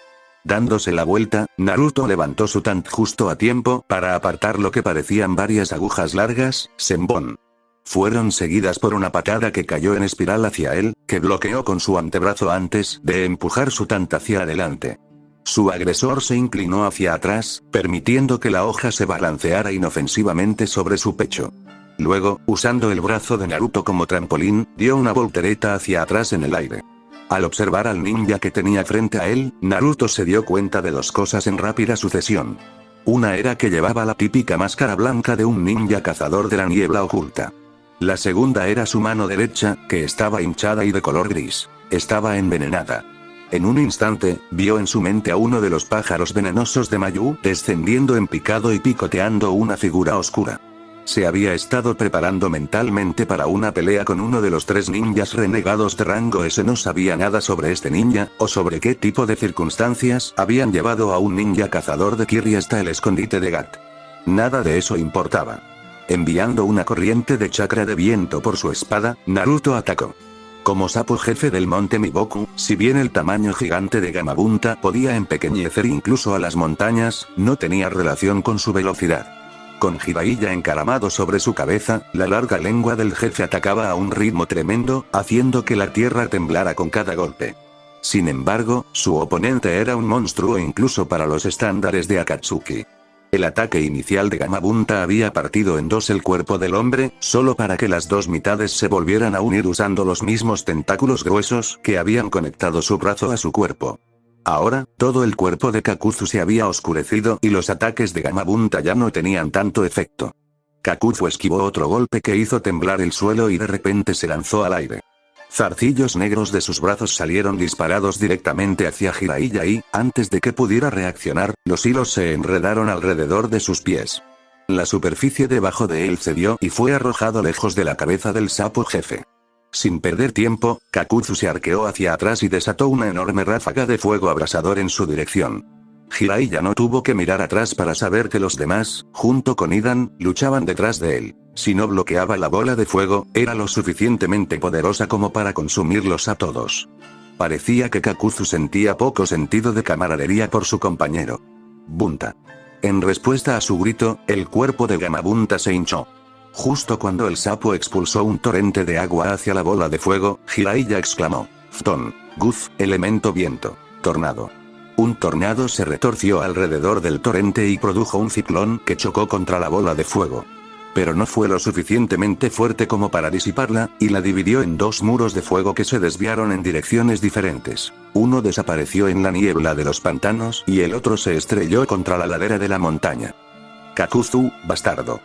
Dándose la vuelta, Naruto levantó su tant justo a tiempo para apartar lo que parecían varias agujas largas, Senbon. Fueron seguidas por una patada que cayó en espiral hacia él, que bloqueó con su antebrazo antes de empujar su tant hacia adelante. Su agresor se inclinó hacia atrás, permitiendo que la hoja se balanceara inofensivamente sobre su pecho. Luego, usando el brazo de Naruto como trampolín, dio una voltereta hacia atrás en el aire. Al observar al ninja que tenía frente a él, Naruto se dio cuenta de dos cosas en rápida sucesión. Una era que llevaba la típica máscara blanca de un ninja cazador de la niebla oculta. La segunda era su mano derecha, que estaba hinchada y de color gris. Estaba envenenada. En un instante, vio en su mente a uno de los pájaros venenosos de Mayu descendiendo en picado y picoteando una figura oscura. Se había estado preparando mentalmente para una pelea con uno de los 3 ninjas renegados de rango S. No sabía nada sobre este ninja, o sobre qué tipo de circunstancias habían llevado a un ninja cazador de Kirri hasta el escondite de Gat. Nada de eso importaba. Enviando una corriente de chakra de viento por su espada, Naruto atacó. Como sapo jefe del monte Miboku, si bien el tamaño gigante de Gamabunta podía empequeñecer incluso a las montañas, no tenía relación con su velocidad. Con Jiraiya encaramado sobre su cabeza, la larga lengua del jefe atacaba a un ritmo tremendo, haciendo que la tierra temblara con cada golpe. Sin embargo, su oponente era un monstruo incluso para los estándares de Akatsuki. El ataque inicial de Gamabunta había partido en 2 el cuerpo del hombre, solo para que las 2 mitades se volvieran a unir usando los mismos tentáculos gruesos que habían conectado su brazo a su cuerpo. Ahora, todo el cuerpo de Kakuzu se había oscurecido y los ataques de Gamabunta ya no tenían tanto efecto. Kakuzu esquivó otro golpe que hizo temblar el suelo y de repente se lanzó al aire. Zarcillos negros de sus brazos salieron disparados directamente hacia Jiraiya y, antes de que pudiera reaccionar, los hilos se enredaron alrededor de sus pies. La superficie debajo de él cedió y fue arrojado lejos de la cabeza del sapo jefe. Sin perder tiempo, Kakuzu se arqueó hacia atrás y desató una enorme ráfaga de fuego abrasador en su dirección. Jiraiya no tuvo que mirar atrás para saber que los demás, junto con Idan, luchaban detrás de él. Si no bloqueaba la bola de fuego, era lo suficientemente poderosa como para consumirlos a todos. Parecía que Kakuzu sentía poco sentido de camaradería por su compañero. Bunta. En respuesta a su grito, el cuerpo de Gamabunta se hinchó. Justo cuando el sapo expulsó un torrente de agua hacia la bola de fuego, Jiraiya exclamó: Fton, Guz, elemento viento, tornado. Un tornado se retorció alrededor del torrente y produjo un ciclón que chocó contra la bola de fuego. Pero no fue lo suficientemente fuerte como para disiparla, y la dividió en 2 muros de fuego que se desviaron en direcciones diferentes. Uno desapareció en la niebla de los pantanos y el otro se estrelló contra la ladera de la montaña. Kakuzu, bastardo.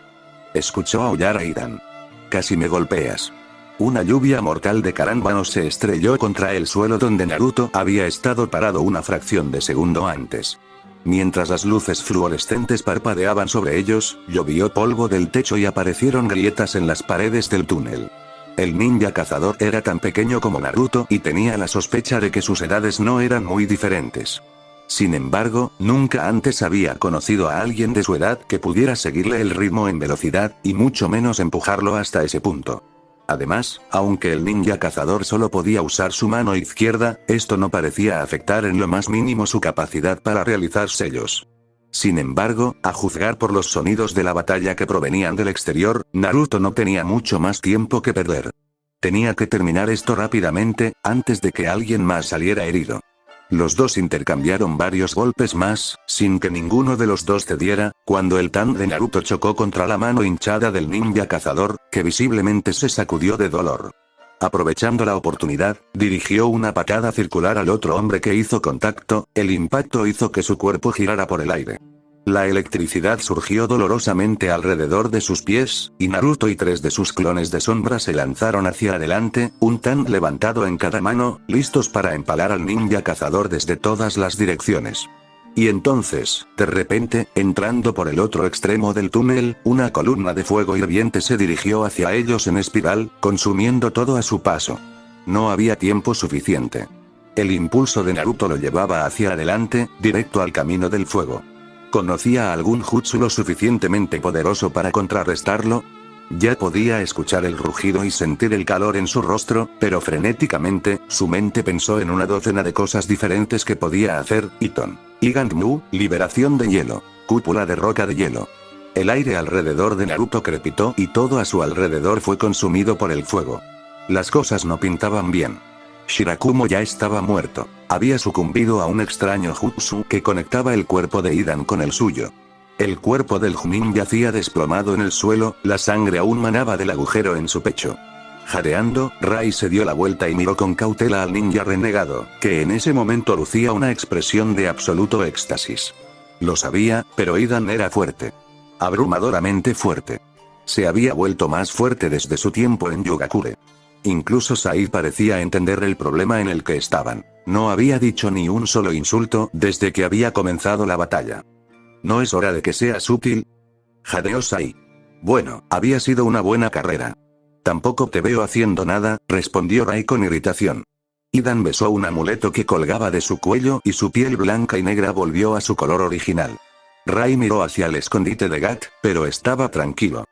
Escuchó aullar a Idan. Casi me golpeas. Una lluvia mortal de carámbanos se estrelló contra el suelo donde Naruto había estado parado una fracción de segundo antes. Mientras las luces fluorescentes parpadeaban sobre ellos, llovió polvo del techo y aparecieron grietas en las paredes del túnel. El ninja cazador era tan pequeño como Naruto y tenía la sospecha de que sus edades no eran muy diferentes. Sin embargo, nunca antes había conocido a alguien de su edad que pudiera seguirle el ritmo en velocidad, y mucho menos empujarlo hasta ese punto. Además, aunque el ninja cazador solo podía usar su mano izquierda, esto no parecía afectar en lo más mínimo su capacidad para realizar sellos. Sin embargo, a juzgar por los sonidos de la batalla que provenían del exterior, Naruto no tenía mucho más tiempo que perder. Tenía que terminar esto rápidamente, antes de que alguien más saliera herido. Los dos intercambiaron varios golpes más, sin que ninguno de los dos cediera, cuando el tan de Naruto chocó contra la mano hinchada del ninja cazador, que visiblemente se sacudió de dolor. Aprovechando la oportunidad, dirigió una patada circular al otro hombre que hizo contacto, el impacto hizo que su cuerpo girara por el aire. La electricidad surgió dolorosamente alrededor de sus pies, y Naruto y 3 de sus clones de sombra se lanzaron hacia adelante, un tan levantado en cada mano, listos para empalar al ninja cazador desde todas las direcciones. Y entonces, de repente, entrando por el otro extremo del túnel, una columna de fuego hirviente se dirigió hacia ellos en espiral, consumiendo todo a su paso. No había tiempo suficiente. El impulso de Naruto lo llevaba hacia adelante, directo al camino del fuego. ¿Conocía algún jutsu lo suficientemente poderoso para contrarrestarlo? Ya podía escuchar el rugido y sentir el calor en su rostro, pero frenéticamente, su mente pensó en una docena de cosas diferentes que podía hacer. Iton. Iganmu, liberación de hielo. Cúpula de roca de hielo. El aire alrededor de Naruto crepitó y todo a su alrededor fue consumido por el fuego. Las cosas no pintaban bien. Shirakumo ya estaba muerto. Había sucumbido a un extraño jutsu que conectaba el cuerpo de Idan con el suyo. El cuerpo del Chunin yacía desplomado en el suelo, la sangre aún manaba del agujero en su pecho. Jadeando, Rai se dio la vuelta y miró con cautela al ninja renegado, que en ese momento lucía una expresión de absoluto éxtasis. Lo sabía, pero Idan era fuerte. Abrumadoramente fuerte. Se había vuelto más fuerte desde su tiempo en Yugakure. Incluso Sai parecía entender el problema en el que estaban. No había dicho ni un solo insulto desde que había comenzado la batalla. ¿No es hora de que seas útil? Jadeó Sai. Bueno, había sido una buena carrera. Tampoco te veo haciendo nada, respondió Rai con irritación. Idan besó un amuleto que colgaba de su cuello y su piel blanca y negra volvió a su color original. Rai miró hacia el escondite de Gat, pero estaba tranquilo.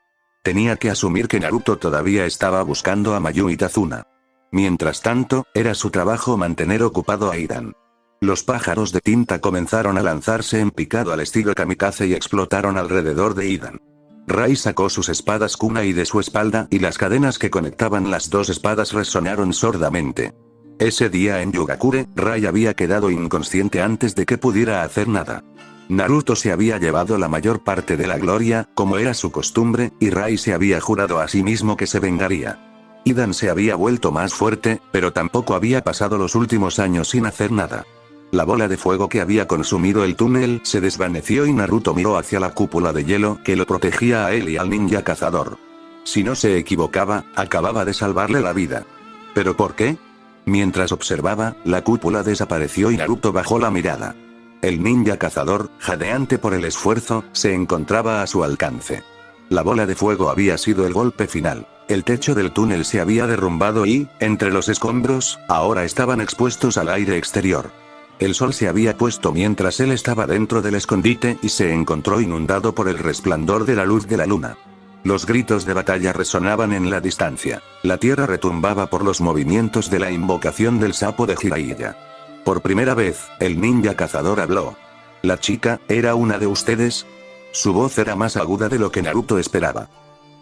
Tenía que asumir que Naruto todavía estaba buscando a Mayu y Tazuna. Mientras tanto, era su trabajo mantener ocupado a Idan. Los pájaros de tinta comenzaron a lanzarse en picado al estilo kamikaze y explotaron alrededor de Idan. Rai sacó sus espadas kunai de su espalda y las cadenas que conectaban las dos espadas resonaron sordamente. Ese día en Yugakure, Rai había quedado inconsciente antes de que pudiera hacer nada. Naruto se había llevado la mayor parte de la gloria, como era su costumbre, y Rai se había jurado a sí mismo que se vengaría. Idan se había vuelto más fuerte, pero tampoco había pasado los últimos años sin hacer nada. La bola de fuego que había consumido el túnel se desvaneció y Naruto miró hacia la cúpula de hielo que lo protegía a él y al ninja cazador. Si no se equivocaba, acababa de salvarle la vida. ¿Pero por qué? Mientras observaba, la cúpula desapareció y Naruto bajó la mirada. El ninja cazador, jadeante por el esfuerzo, se encontraba a su alcance. La bola de fuego había sido el golpe final. El techo del túnel se había derrumbado y, entre los escombros, ahora estaban expuestos al aire exterior. El sol se había puesto mientras él estaba dentro del escondite y se encontró inundado por el resplandor de la luz de la luna. Los gritos de batalla resonaban en la distancia. La tierra retumbaba por los movimientos de la invocación del sapo de Jiraiya. Por primera vez, el ninja cazador habló. ¿La chica era una de ustedes? Su voz era más aguda de lo que Naruto esperaba.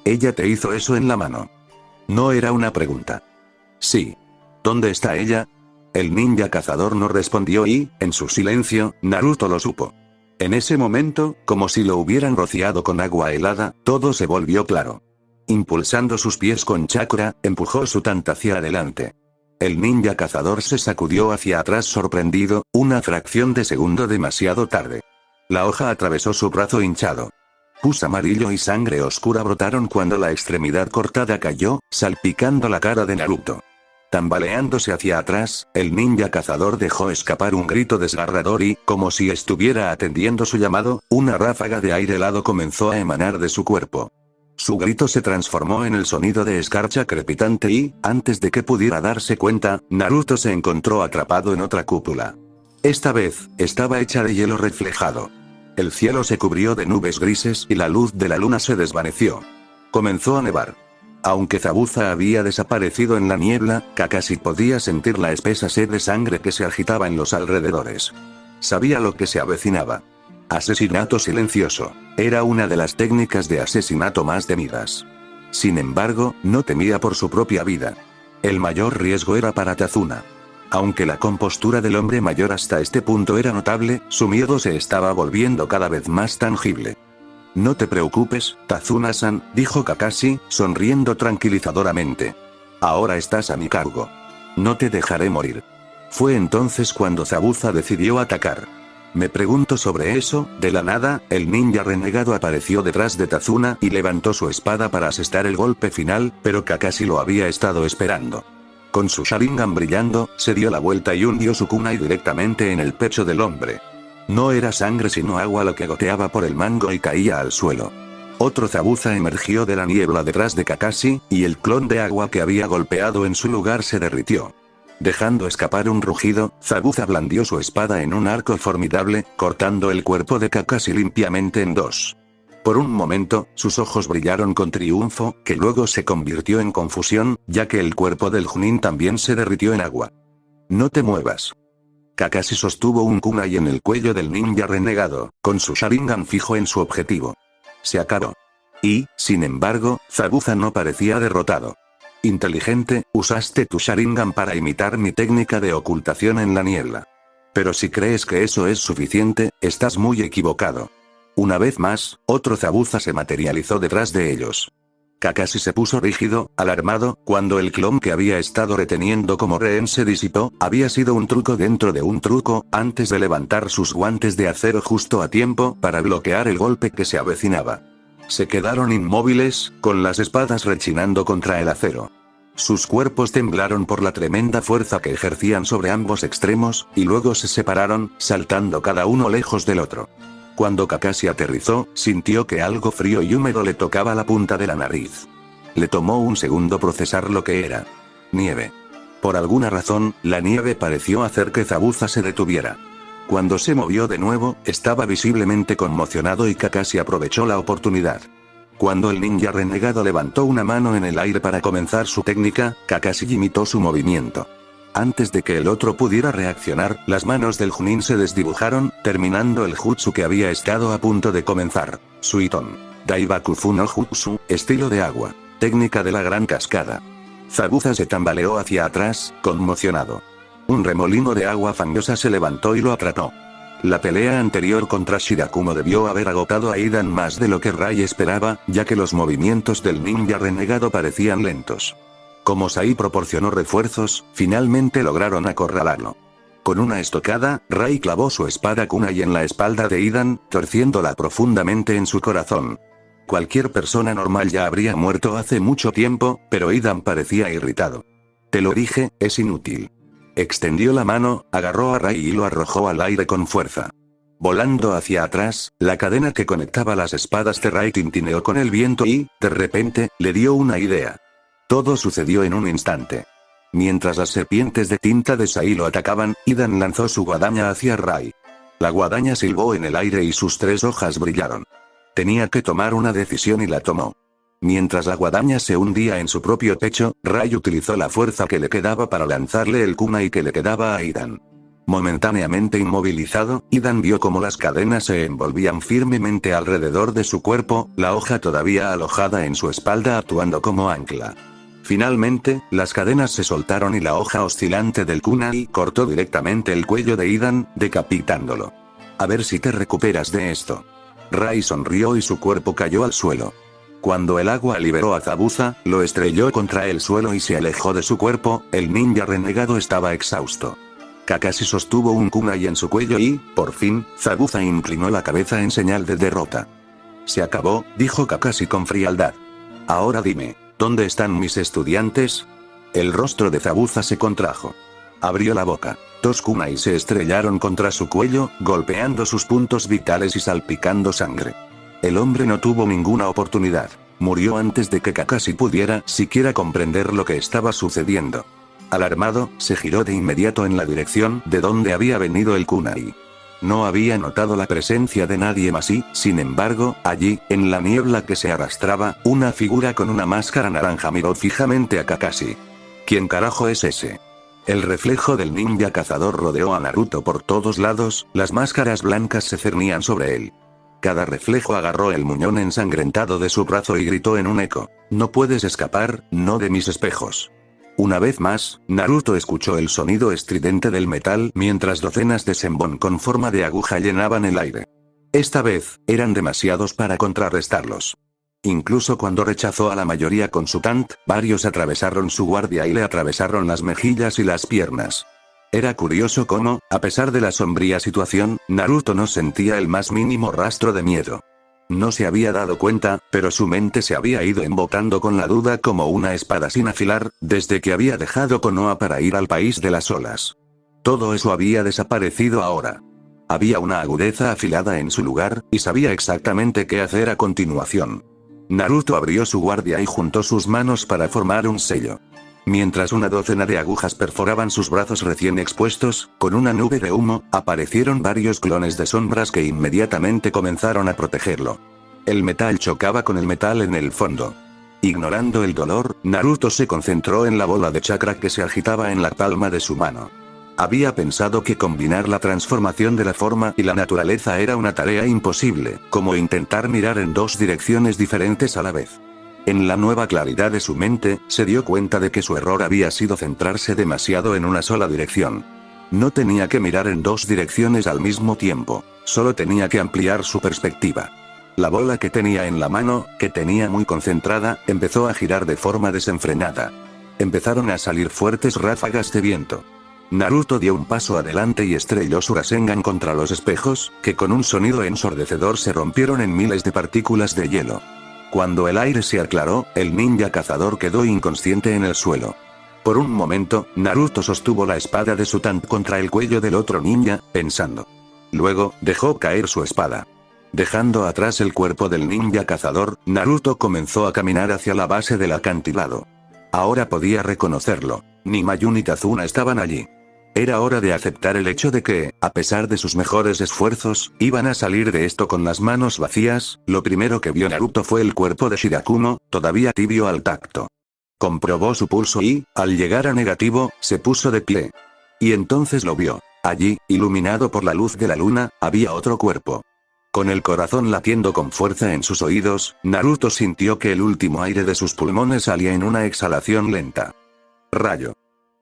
¿Ella te hizo eso en la mano? No era una pregunta. Sí. ¿Dónde está ella? El ninja cazador no respondió y, en su silencio, Naruto lo supo. En ese momento, como si lo hubieran rociado con agua helada, todo se volvió claro. Impulsando sus pies con chakra, empujó su tanta hacia adelante. El ninja cazador se sacudió hacia atrás sorprendido, una fracción de segundo demasiado tarde. La hoja atravesó su brazo hinchado. Pus amarillo y sangre oscura brotaron cuando la extremidad cortada cayó, salpicando la cara de Naruto. Tambaleándose hacia atrás, el ninja cazador dejó escapar un grito desgarrador y, como si estuviera atendiendo su llamado, una ráfaga de aire helado comenzó a emanar de su cuerpo. Su grito se transformó en el sonido de escarcha crepitante y, antes de que pudiera darse cuenta, Naruto se encontró atrapado en otra cúpula. Esta vez, estaba hecha de hielo reflejado. El cielo se cubrió de nubes grises y la luz de la luna se desvaneció. Comenzó a nevar. Aunque Zabuza había desaparecido en la niebla, Kakashi podía sentir la espesa sed de sangre que se agitaba en los alrededores. Sabía lo que se avecinaba. Asesinato silencioso. Era una de las técnicas de asesinato más temidas. Sin embargo, no temía por su propia vida. El mayor riesgo era para Tazuna. Aunque la compostura del hombre mayor hasta este punto era notable, su miedo se estaba volviendo cada vez más tangible. No te preocupes, Tazuna-san, dijo Kakashi, sonriendo tranquilizadoramente. Ahora estás a mi cargo. No te dejaré morir. Fue entonces cuando Zabuza decidió atacar. Me pregunto sobre eso, de la nada, el ninja renegado apareció detrás de Tazuna y levantó su espada para asestar el golpe final, pero Kakashi lo había estado esperando. Con su Sharingan brillando, se dio la vuelta y hundió su kunai directamente en el pecho del hombre. No era sangre sino agua lo que goteaba por el mango y caía al suelo. Otro Zabuza emergió de la niebla detrás de Kakashi, y el clon de agua que había golpeado en su lugar se derritió. Dejando escapar un rugido, Zabuza blandió su espada en un arco formidable, cortando el cuerpo de Kakashi limpiamente en dos. Por un momento, sus ojos brillaron con triunfo, que luego se convirtió en confusión, ya que el cuerpo del Chunin también se derritió en agua. No te muevas. Kakashi sostuvo un kunai en el cuello del ninja renegado, con su Sharingan fijo en su objetivo. Se acabó. Y, sin embargo, Zabuza no parecía derrotado. Inteligente, usaste tu Sharingan para imitar mi técnica de ocultación en la niebla. Pero si crees que eso es suficiente, estás muy equivocado. Una vez más, otro Zabuza se materializó detrás de ellos. Kakashi se puso rígido, alarmado, cuando el clon que había estado reteniendo como rehén se disipó. Había sido un truco dentro de un truco, antes de levantar sus guantes de acero justo a tiempo para bloquear el golpe que se avecinaba. Se quedaron inmóviles, con las espadas rechinando contra el acero. Sus cuerpos temblaron por la tremenda fuerza que ejercían sobre ambos extremos, y luego se separaron, saltando cada uno lejos del otro. Cuando Kakashi aterrizó, sintió que algo frío y húmedo le tocaba la punta de la nariz. Le tomó un segundo procesar lo que era. Nieve. Por alguna razón, la nieve pareció hacer que Zabuza se detuviera. Cuando se movió de nuevo, estaba visiblemente conmocionado y Kakashi aprovechó la oportunidad. Cuando el ninja renegado levantó una mano en el aire para comenzar su técnica, Kakashi imitó su movimiento. Antes de que el otro pudiera reaccionar, las manos del Chunin se desdibujaron, terminando el jutsu que había estado a punto de comenzar. Suiton. Daibakufu no Jutsu, estilo de agua. Técnica de la gran cascada. Zabuza se tambaleó hacia atrás, conmocionado. Un remolino de agua fangosa se levantó y lo atrapó. La pelea anterior contra Shirakumo debió haber agotado a Idan más de lo que Rai esperaba, ya que los movimientos del ninja renegado parecían lentos. Como Sai proporcionó refuerzos, finalmente lograron acorralarlo. Con una estocada, Rai clavó su espada kunai en la espalda de Idan, torciéndola profundamente en su corazón. Cualquier persona normal ya habría muerto hace mucho tiempo, pero Idan parecía irritado. Te lo dije, es inútil. Extendió la mano, agarró a Rai y lo arrojó al aire con fuerza. Volando hacia atrás, la cadena que conectaba las espadas de Rai tintineó con el viento y, de repente, le dio una idea. Todo sucedió en un instante. Mientras las serpientes de tinta de Sai lo atacaban, Idan lanzó su guadaña hacia Rai. La guadaña silbó en el aire y sus 3 hojas brillaron. Tenía que tomar una decisión y la tomó. Mientras la guadaña se hundía en su propio pecho, Rai utilizó la fuerza que le quedaba para lanzarle el kunai que le quedaba a Idan. Momentáneamente inmovilizado, Idan vio cómo las cadenas se envolvían firmemente alrededor de su cuerpo, la hoja todavía alojada en su espalda actuando como ancla. Finalmente, las cadenas se soltaron y la hoja oscilante del kunai cortó directamente el cuello de Idan, decapitándolo. A ver si te recuperas de esto. Rai sonrió y su cuerpo cayó al suelo. Cuando el agua liberó a Zabuza, lo estrelló contra el suelo y se alejó de su cuerpo, el ninja renegado estaba exhausto. Kakashi sostuvo un kunai en su cuello y, por fin, Zabuza inclinó la cabeza en señal de derrota. Se acabó, dijo Kakashi con frialdad. Ahora dime. ¿Dónde están mis estudiantes? El rostro de Zabuza se contrajo. Abrió la boca. 2 kunai se estrellaron contra su cuello, golpeando sus puntos vitales y salpicando sangre. El hombre no tuvo ninguna oportunidad. Murió antes de que Kakashi pudiera siquiera comprender lo que estaba sucediendo. Alarmado, se giró de inmediato en la dirección de donde había venido el kunai. No había notado la presencia de nadie más y, sin embargo, allí, en la niebla que se arrastraba, una figura con una máscara naranja miró fijamente a Kakashi. ¿Quién carajo es ese? El reflejo del ninja cazador rodeó a Naruto por todos lados, las máscaras blancas se cernían sobre él. Cada reflejo agarró el muñón ensangrentado de su brazo y gritó en un eco. No puedes escapar, no de mis espejos. Una vez más, Naruto escuchó el sonido estridente del metal mientras docenas de senbon con forma de aguja llenaban el aire. Esta vez, eran demasiados para contrarrestarlos. Incluso cuando rechazó a la mayoría con su tant, varios atravesaron su guardia y le atravesaron las mejillas y las piernas. Era curioso cómo, a pesar de la sombría situación, Naruto no sentía el más mínimo rastro de miedo. No se había dado cuenta, pero su mente se había ido embotando con la duda como una espada sin afilar, desde que había dejado Konoha para ir al país de las olas. Todo eso había desaparecido ahora. Había una agudeza afilada en su lugar, y sabía exactamente qué hacer a continuación. Naruto abrió su guardia y juntó sus manos para formar un sello. Mientras una docena de agujas perforaban sus brazos recién expuestos, con una nube de humo, aparecieron varios clones de sombras que inmediatamente comenzaron a protegerlo. El metal chocaba con el metal en el fondo. Ignorando el dolor, Naruto se concentró en la bola de chakra que se agitaba en la palma de su mano. Había pensado que combinar la transformación de la forma y la naturaleza era una tarea imposible, como intentar mirar en 2 direcciones diferentes a la vez. En la nueva claridad de su mente, se dio cuenta de que su error había sido centrarse demasiado en una sola dirección. No tenía que mirar en 2 direcciones al mismo tiempo, solo tenía que ampliar su perspectiva. La bola que tenía en la mano, que tenía muy concentrada, empezó a girar de forma desenfrenada. Empezaron a salir fuertes ráfagas de viento. Naruto dio un paso adelante y estrelló su Rasengan contra los espejos, que con un sonido ensordecedor se rompieron en miles de partículas de hielo. Cuando el aire se aclaró, el ninja cazador quedó inconsciente en el suelo. Por un momento, Naruto sostuvo la espada de su tant contra el cuello del otro ninja, pensando. Luego, dejó caer su espada. Dejando atrás el cuerpo del ninja cazador, Naruto comenzó a caminar hacia la base del acantilado. Ahora podía reconocerlo. Ni Mayu ni Tazuna estaban allí. Era hora de aceptar el hecho de que, a pesar de sus mejores esfuerzos, iban a salir de esto con las manos vacías. Lo primero que vio Naruto fue el cuerpo de Shirakumo, todavía tibio al tacto. Comprobó su pulso y, al llegar a negativo, se puso de pie. Y entonces lo vio. Allí, iluminado por la luz de la luna, había otro cuerpo. Con el corazón latiendo con fuerza en sus oídos, Naruto sintió que el último aire de sus pulmones salía en una exhalación lenta. Rayo.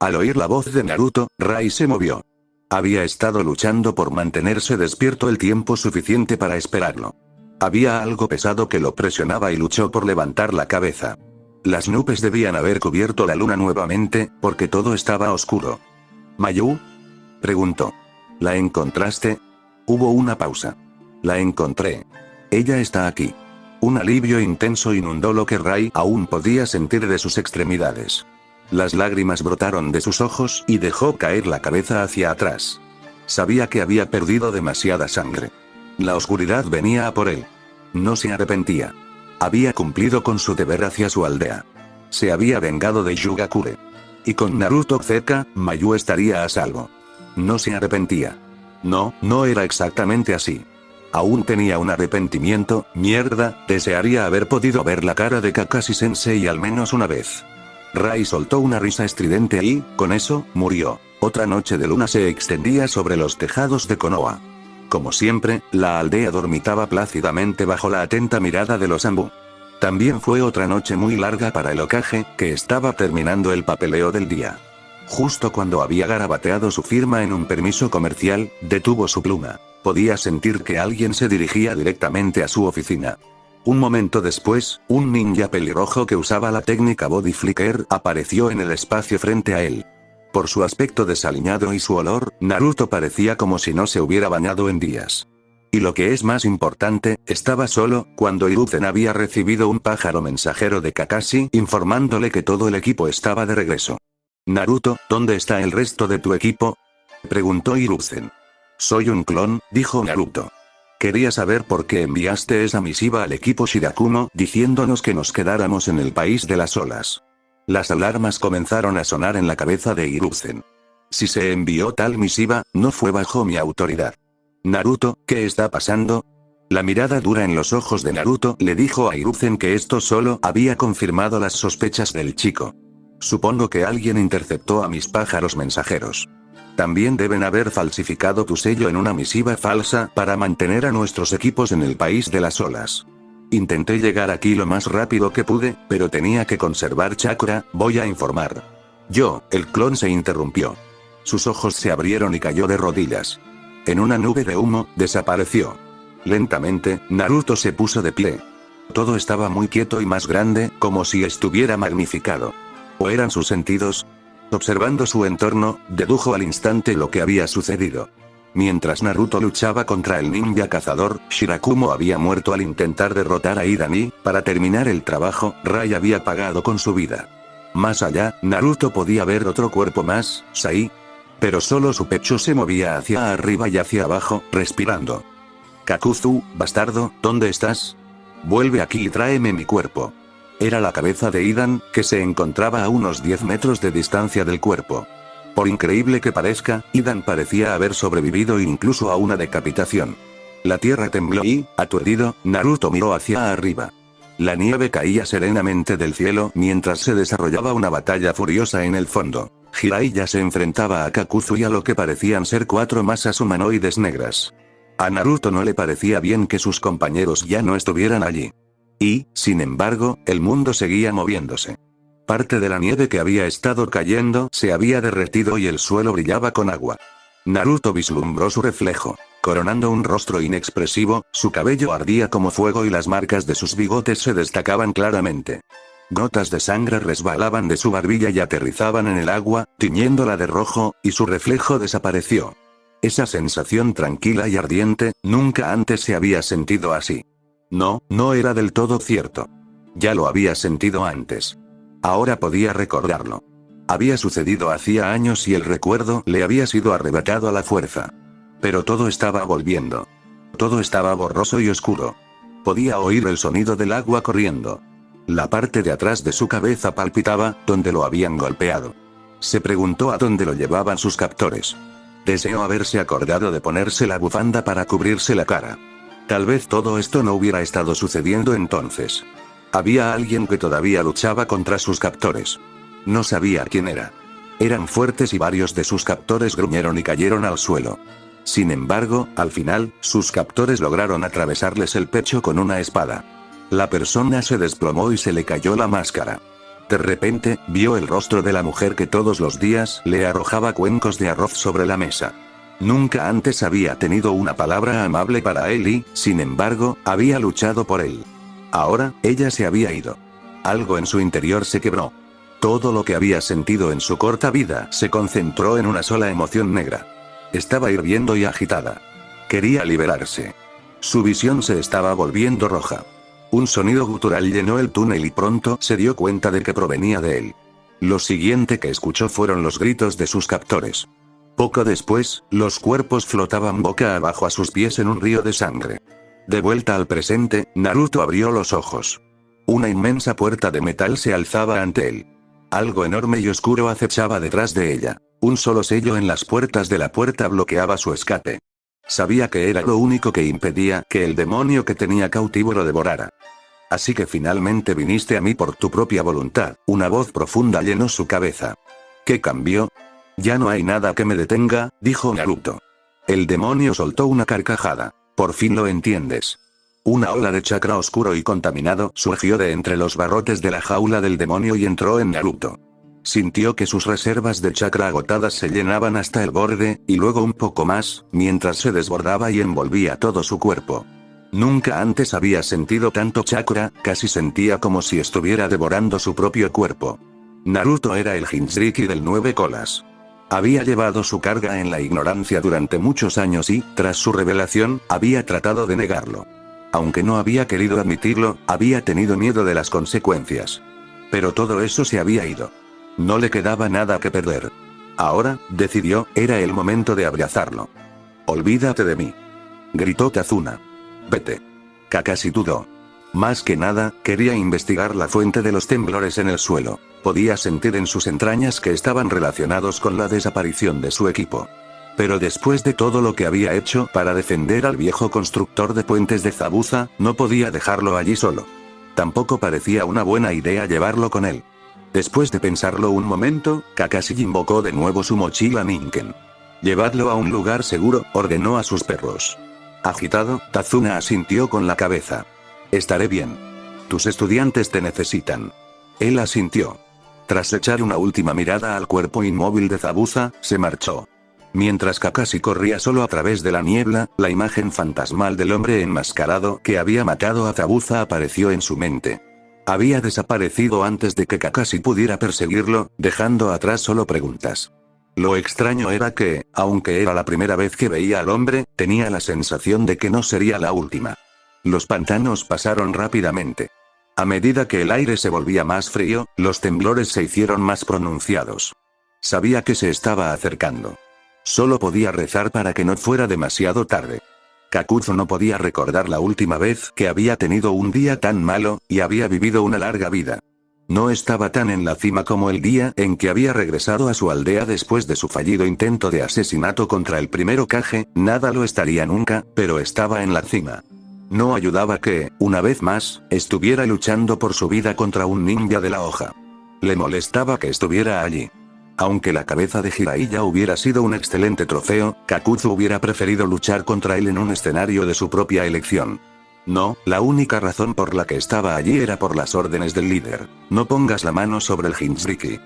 Al oír la voz de Naruto, Rai se movió. Había estado luchando por mantenerse despierto el tiempo suficiente para esperarlo. Había algo pesado que lo presionaba y luchó por levantar la cabeza. Las nubes debían haber cubierto la luna nuevamente, porque todo estaba oscuro. ¿Mayu? Preguntó. ¿La encontraste? Hubo una pausa. La encontré. Ella está aquí. Un alivio intenso inundó lo que Rai aún podía sentir de sus extremidades. Las lágrimas brotaron de sus ojos y dejó caer la cabeza hacia atrás. Sabía que había perdido demasiada sangre. La oscuridad venía a por él. No se arrepentía. Había cumplido con su deber hacia su aldea. Se había vengado de Yugakure. Y con Naruto cerca, Mayu estaría a salvo. No se arrepentía. No, no era exactamente así. Aún tenía un arrepentimiento. Mierda, desearía haber podido ver la cara de Kakashi-sensei al menos una vez. Rai soltó una risa estridente y, con eso, murió. Otra noche de luna se extendía sobre los tejados de Konoha. Como siempre, la aldea dormitaba plácidamente bajo la atenta mirada de los Anbu. También fue otra noche muy larga para el Hokage, que estaba terminando el papeleo del día. Justo cuando había garabateado su firma en un permiso comercial, detuvo su pluma. Podía sentir que alguien se dirigía directamente a su oficina. Un momento después, un ninja pelirrojo que usaba la técnica Body Flicker apareció en el espacio frente a él. Por su aspecto desaliñado y su olor, Naruto parecía como si no se hubiera bañado en días. Y lo que es más importante, estaba solo, cuando Hiruzen había recibido un pájaro mensajero de Kakashi informándole que todo el equipo estaba de regreso. «Naruto, ¿dónde está el resto de tu equipo?», preguntó Hiruzen. «Soy un clon», dijo Naruto. «Quería saber por qué enviaste esa misiva al equipo Shirakumo diciéndonos que nos quedáramos en el país de las olas». Las alarmas comenzaron a sonar en la cabeza de Hiruzen. Si se envió tal misiva, no fue bajo mi autoridad. «Naruto, ¿qué está pasando?». La mirada dura en los ojos de Naruto le dijo a Hiruzen que esto solo había confirmado las sospechas del chico. «Supongo que alguien interceptó a mis pájaros mensajeros. También deben haber falsificado tu sello en una misiva falsa para mantener a nuestros equipos en el país de las olas. Intenté llegar aquí lo más rápido que pude, pero tenía que conservar chakra, voy a informar». El clon se interrumpió. Sus ojos se abrieron y cayó de rodillas. En una nube de humo, desapareció. Lentamente, Naruto se puso de pie. Todo estaba muy quieto y más grande, como si estuviera magnificado. ¿O eran sus sentidos? Observando su entorno, dedujo al instante lo que había sucedido. Mientras Naruto luchaba contra el ninja cazador, Shirakumo había muerto al intentar derrotar a Hidan y, para terminar el trabajo, Rai había pagado con su vida. Más allá, Naruto podía ver otro cuerpo más, Sai. Pero solo su pecho se movía hacia arriba y hacia abajo, respirando. «Kakuzu, bastardo, ¿dónde estás? Vuelve aquí y tráeme mi cuerpo». Era la cabeza de Hidan, que se encontraba a unos 10 metros de distancia del cuerpo. Por increíble que parezca, Hidan parecía haber sobrevivido incluso a una decapitación. La tierra tembló y, aturdido, Naruto miró hacia arriba. La nieve caía serenamente del cielo mientras se desarrollaba una batalla furiosa en el fondo. Jiraiya se enfrentaba a Kakuzu y a lo que parecían ser 4 masas humanoides negras. A Naruto no le parecía bien que sus compañeros ya no estuvieran allí. Y, sin embargo, el mundo seguía moviéndose. Parte de la nieve que había estado cayendo se había derretido y el suelo brillaba con agua. Naruto vislumbró su reflejo. Coronando un rostro inexpresivo, su cabello ardía como fuego y las marcas de sus bigotes se destacaban claramente. Gotas de sangre resbalaban de su barbilla y aterrizaban en el agua, tiñéndola de rojo, y su reflejo desapareció. Esa sensación tranquila y ardiente, nunca antes se había sentido así. No, no era del todo cierto. Ya lo había sentido antes. Ahora podía recordarlo. Había sucedido hacía años y el recuerdo le había sido arrebatado a la fuerza. Pero todo estaba volviendo. Todo estaba borroso y oscuro. Podía oír el sonido del agua corriendo. La parte de atrás de su cabeza palpitaba, donde lo habían golpeado. Se preguntó a dónde lo llevaban sus captores. Deseó haberse acordado de ponerse la bufanda para cubrirse la cara. Tal vez todo esto no hubiera estado sucediendo entonces. Había alguien que todavía luchaba contra sus captores. No sabía quién era. Eran fuertes y varios de sus captores gruñeron y cayeron al suelo. Sin embargo, al final, sus captores lograron atravesarles el pecho con una espada. La persona se desplomó y se le cayó la máscara. De repente, vio el rostro de la mujer que todos los días le arrojaba cuencos de arroz sobre la mesa. Nunca antes había tenido una palabra amable para él y, sin embargo, había luchado por él. Ahora, ella se había ido. Algo en su interior se quebró. Todo lo que había sentido en su corta vida se concentró en una sola emoción negra. Estaba hirviendo y agitada. Quería liberarse. Su visión se estaba volviendo roja. Un sonido gutural llenó el túnel y pronto se dio cuenta de que provenía de él. Lo siguiente que escuchó fueron los gritos de sus captores. Poco después, los cuerpos flotaban boca abajo a sus pies en un río de sangre. De vuelta al presente, Naruto abrió los ojos. Una inmensa puerta de metal se alzaba ante él. Algo enorme y oscuro acechaba detrás de ella. Un solo sello en las puertas de la puerta bloqueaba su escape. Sabía que era lo único que impedía que el demonio que tenía cautivo lo devorara. Así que finalmente viniste a mí por tu propia voluntad. Una voz profunda llenó su cabeza. ¿Qué cambió? Ya no hay nada que me detenga, dijo Naruto. El demonio soltó una carcajada. Por fin lo entiendes. Una ola de chakra oscuro y contaminado surgió de entre los barrotes de la jaula del demonio y entró en Naruto. Sintió que sus reservas de chakra agotadas se llenaban hasta el borde, y luego un poco más, mientras se desbordaba y envolvía todo su cuerpo. Nunca antes había sentido tanto chakra, casi sentía como si estuviera devorando su propio cuerpo. Naruto era el Jinchuriki del 9 colas. Había llevado su carga en la ignorancia durante muchos años y, tras su revelación, había tratado de negarlo. Aunque no había querido admitirlo, había tenido miedo de las consecuencias. Pero todo eso se había ido. No le quedaba nada que perder. Ahora, decidió, era el momento de abrazarlo. «Olvídate de mí», gritó Kazuna. «Vete». Kakashi dudó. Más que nada, quería investigar la fuente de los temblores en el suelo. Podía sentir en sus entrañas que estaban relacionados con la desaparición de su equipo. Pero después de todo lo que había hecho para defender al viejo constructor de puentes de Zabuza, no podía dejarlo allí solo. Tampoco parecía una buena idea llevarlo con él. Después de pensarlo un momento, Kakashi invocó de nuevo su mochila Ninken. «Llevadlo a un lugar seguro», ordenó a sus perros. Agitado, Kazuna asintió con la cabeza. «Estaré bien. Tus estudiantes te necesitan». Él asintió. Tras echar una última mirada al cuerpo inmóvil de Zabuza, se marchó. Mientras Kakashi corría solo a través de la niebla, la imagen fantasmal del hombre enmascarado que había matado a Zabuza apareció en su mente. Había desaparecido antes de que Kakashi pudiera perseguirlo, dejando atrás solo preguntas. Lo extraño era que, aunque era la primera vez que veía al hombre, tenía la sensación de que no sería la última. Los pantanos pasaron rápidamente. A medida que el aire se volvía más frío, los temblores se hicieron más pronunciados. Sabía que se estaba acercando. Solo podía rezar para que no fuera demasiado tarde. Kakuzu no podía recordar la última vez que había tenido un día tan malo, y había vivido una larga vida. No estaba tan en la cima como el día en que había regresado a su aldea después de su fallido intento de asesinato contra el primer Hokage, nada lo estaría nunca, pero estaba en la cima. No ayudaba que, una vez más, estuviera luchando por su vida contra un ninja de la hoja. Le molestaba que estuviera allí. Aunque la cabeza de Jiraiya hubiera sido un excelente trofeo, Kakuzu hubiera preferido luchar contra él en un escenario de su propia elección. No, la única razón por la que estaba allí era por las órdenes del líder. No pongas la mano sobre el Jinchuriki.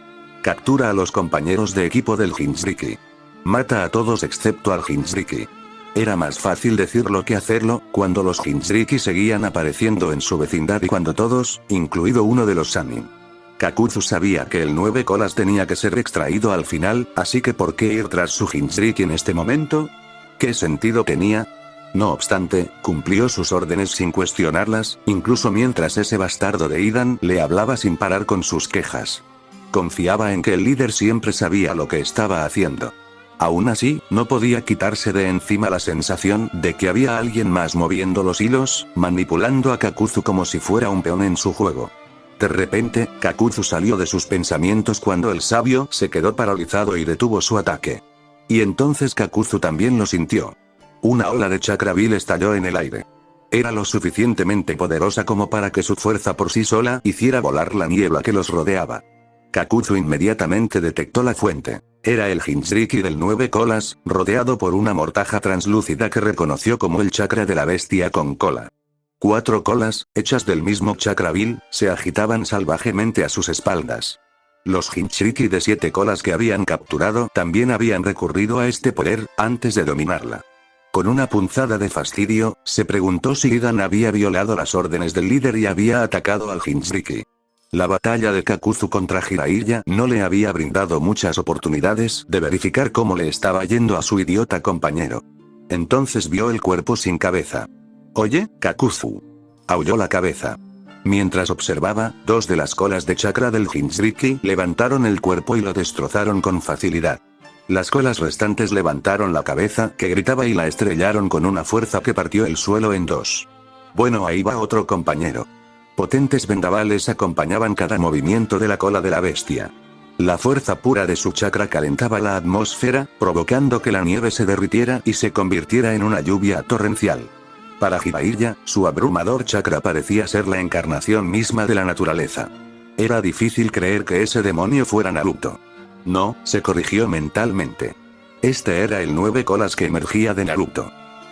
Captura a los compañeros de equipo del Jinchuriki. Mata a todos excepto al Jinchuriki. Era más fácil decirlo que hacerlo, cuando los Jinchuriki seguían apareciendo en su vecindad y cuando todos, incluido uno de los Sannin. Kakuzu sabía que el 9 colas tenía que ser extraído al final, así que ¿por qué ir tras su Jinchuriki en este momento? ¿Qué sentido tenía? No obstante, cumplió sus órdenes sin cuestionarlas, incluso mientras ese bastardo de Idan le hablaba sin parar con sus quejas. Confiaba en que el líder siempre sabía lo que estaba haciendo. Aún así, no podía quitarse de encima la sensación de que había alguien más moviendo los hilos, manipulando a Kakuzu como si fuera un peón en su juego. De repente, Kakuzu salió de sus pensamientos cuando el sabio se quedó paralizado y detuvo su ataque. Y entonces Kakuzu también lo sintió. Una ola de chakra vil estalló en el aire. Era lo suficientemente poderosa como para que su fuerza por sí sola hiciera volar la niebla que los rodeaba. Kakuzu inmediatamente detectó la fuente. Era el Jinchuriki del 9 colas, rodeado por una mortaja translúcida que reconoció como el chakra de la bestia con cola. 4 colas, hechas del mismo chakra vil, se agitaban salvajemente a sus espaldas. Los Jinchuriki de 7 colas que habían capturado también habían recurrido a este poder, antes de dominarla. Con una punzada de fastidio, se preguntó si Hidan había violado las órdenes del líder y había atacado al Jinchuriki. La batalla de Kakuzu contra Jiraiya no le había brindado muchas oportunidades de verificar cómo le estaba yendo a su idiota compañero. Entonces vio el cuerpo sin cabeza. «Oye, Kakuzu», aulló la cabeza. Mientras observaba, 2 de las colas de chakra del Jinchuriki levantaron el cuerpo y lo destrozaron con facilidad. Las colas restantes levantaron la cabeza que gritaba y la estrellaron con una fuerza que partió el suelo en 2. Bueno, ahí va otro compañero. Potentes vendavales acompañaban cada movimiento de la cola de la bestia. La fuerza pura de su chakra calentaba la atmósfera, provocando que la nieve se derritiera y se convirtiera en una lluvia torrencial. Para Jiraiya, su abrumador chakra parecía ser la encarnación misma de la naturaleza. Era difícil creer que ese demonio fuera Naruto. No, se corrigió mentalmente. Este era el 9 colas que emergía de Naruto.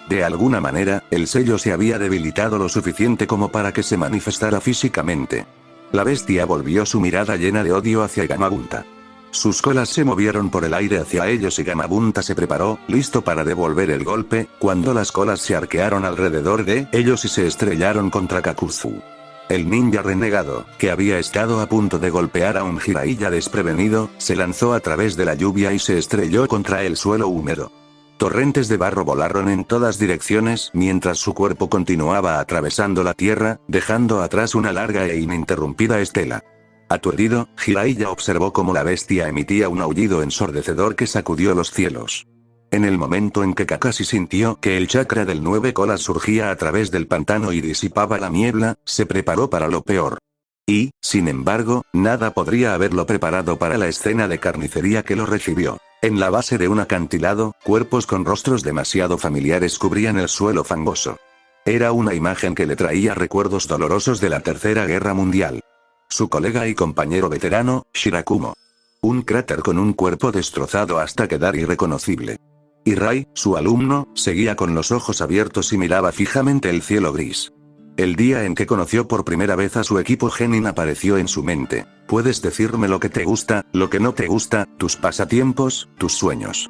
De alguna manera, el sello se había debilitado lo suficiente como para que se manifestara físicamente. La bestia volvió su mirada llena de odio hacia Gamabunta. Sus colas se movieron por el aire hacia ellos y Gamabunta se preparó, listo para devolver el golpe, cuando las colas se arquearon alrededor de ellos y se estrellaron contra Kakuzu. El ninja renegado, que había estado a punto de golpear a un Jiraiya desprevenido, se lanzó a través de la lluvia y se estrelló contra el suelo húmedo. Torrentes de barro volaron en todas direcciones mientras su cuerpo continuaba atravesando la tierra, dejando atrás una larga e ininterrumpida estela. Aturdido, Jiraiya observó cómo la bestia emitía un aullido ensordecedor que sacudió los cielos. En el momento en que Kakashi sintió que el chakra del 9 colas surgía a través del pantano y disipaba la niebla, se preparó para lo peor. Y, sin embargo, nada podría haberlo preparado para la escena de carnicería que lo recibió. En la base de un acantilado, cuerpos con rostros demasiado familiares cubrían el suelo fangoso. Era una imagen que le traía recuerdos dolorosos de la Tercera Guerra Mundial. Su colega y compañero veterano, Shirakumo. Un cráter con un cuerpo destrozado hasta quedar irreconocible. Y Rai, su alumno, seguía con los ojos abiertos y miraba fijamente el cielo gris. El día en que conoció por primera vez a su equipo Genin apareció en su mente. Puedes decirme lo que te gusta, lo que no te gusta, tus pasatiempos, tus sueños.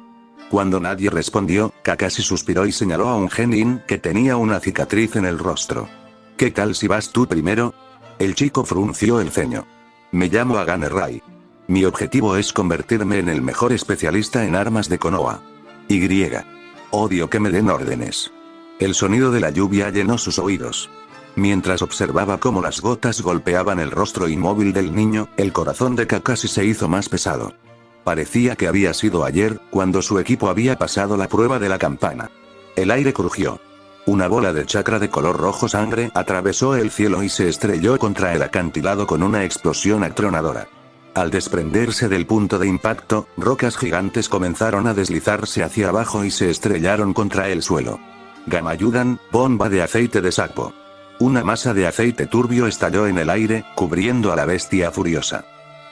Cuando nadie respondió, Kakashi suspiró y señaló a un Genin que tenía una cicatriz en el rostro. ¿Qué tal si vas tú primero? El chico frunció el ceño. Me llamo Agane Rai. Mi objetivo es convertirme en el mejor especialista en armas de Konoha. Odio que me den órdenes. El sonido de la lluvia llenó sus oídos. Mientras observaba cómo las gotas golpeaban el rostro inmóvil del niño, el corazón de Kakashi se hizo más pesado. Parecía que había sido ayer, cuando su equipo había pasado la prueba de la campana. El aire crujió. Una bola de chakra de color rojo sangre atravesó el cielo y se estrelló contra el acantilado con una explosión atronadora. Al desprenderse del punto de impacto, rocas gigantes comenzaron a deslizarse hacia abajo y se estrellaron contra el suelo. Gamayudan, bomba de aceite de sapo. Una masa de aceite turbio estalló en el aire, cubriendo a la bestia furiosa.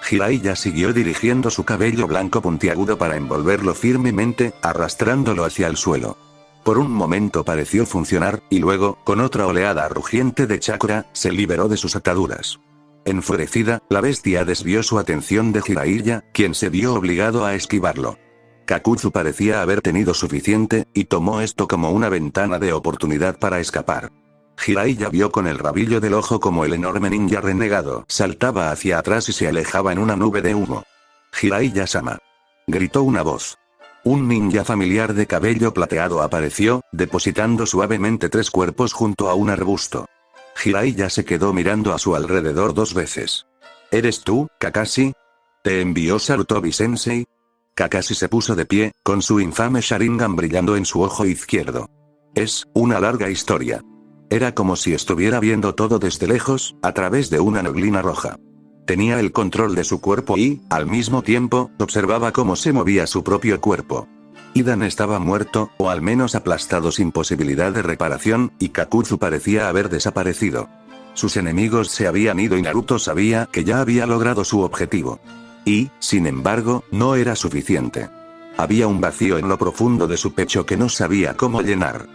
Jiraiya siguió dirigiendo su cabello blanco puntiagudo para envolverlo firmemente, arrastrándolo hacia el suelo. Por un momento pareció funcionar, y luego, con otra oleada rugiente de chakra, se liberó de sus ataduras. Enfurecida, la bestia desvió su atención de Jiraiya, quien se vio obligado a esquivarlo. Kakuzu parecía haber tenido suficiente, y tomó esto como una ventana de oportunidad para escapar. Jiraiya vio con el rabillo del ojo como el enorme ninja renegado saltaba hacia atrás y se alejaba en una nube de humo. «Jiraiya-sama», gritó una voz. Un ninja familiar de cabello plateado apareció, depositando suavemente 3 cuerpos junto a un arbusto. Jiraiya se quedó mirando a su alrededor 2 veces. «¿Eres tú, Kakashi? ¿Te envió Sarutobi-sensei?» Kakashi se puso de pie, con su infame Sharingan brillando en su ojo izquierdo. Es una larga historia. Era como si estuviera viendo todo desde lejos, a través de una neblina roja. Tenía el control de su cuerpo y, al mismo tiempo, observaba cómo se movía su propio cuerpo. Idan estaba muerto, o al menos aplastado sin posibilidad de reparación, y Kakuzu parecía haber desaparecido. Sus enemigos se habían ido y Naruto sabía que ya había logrado su objetivo. Y, sin embargo, no era suficiente. Había un vacío en lo profundo de su pecho que no sabía cómo llenar.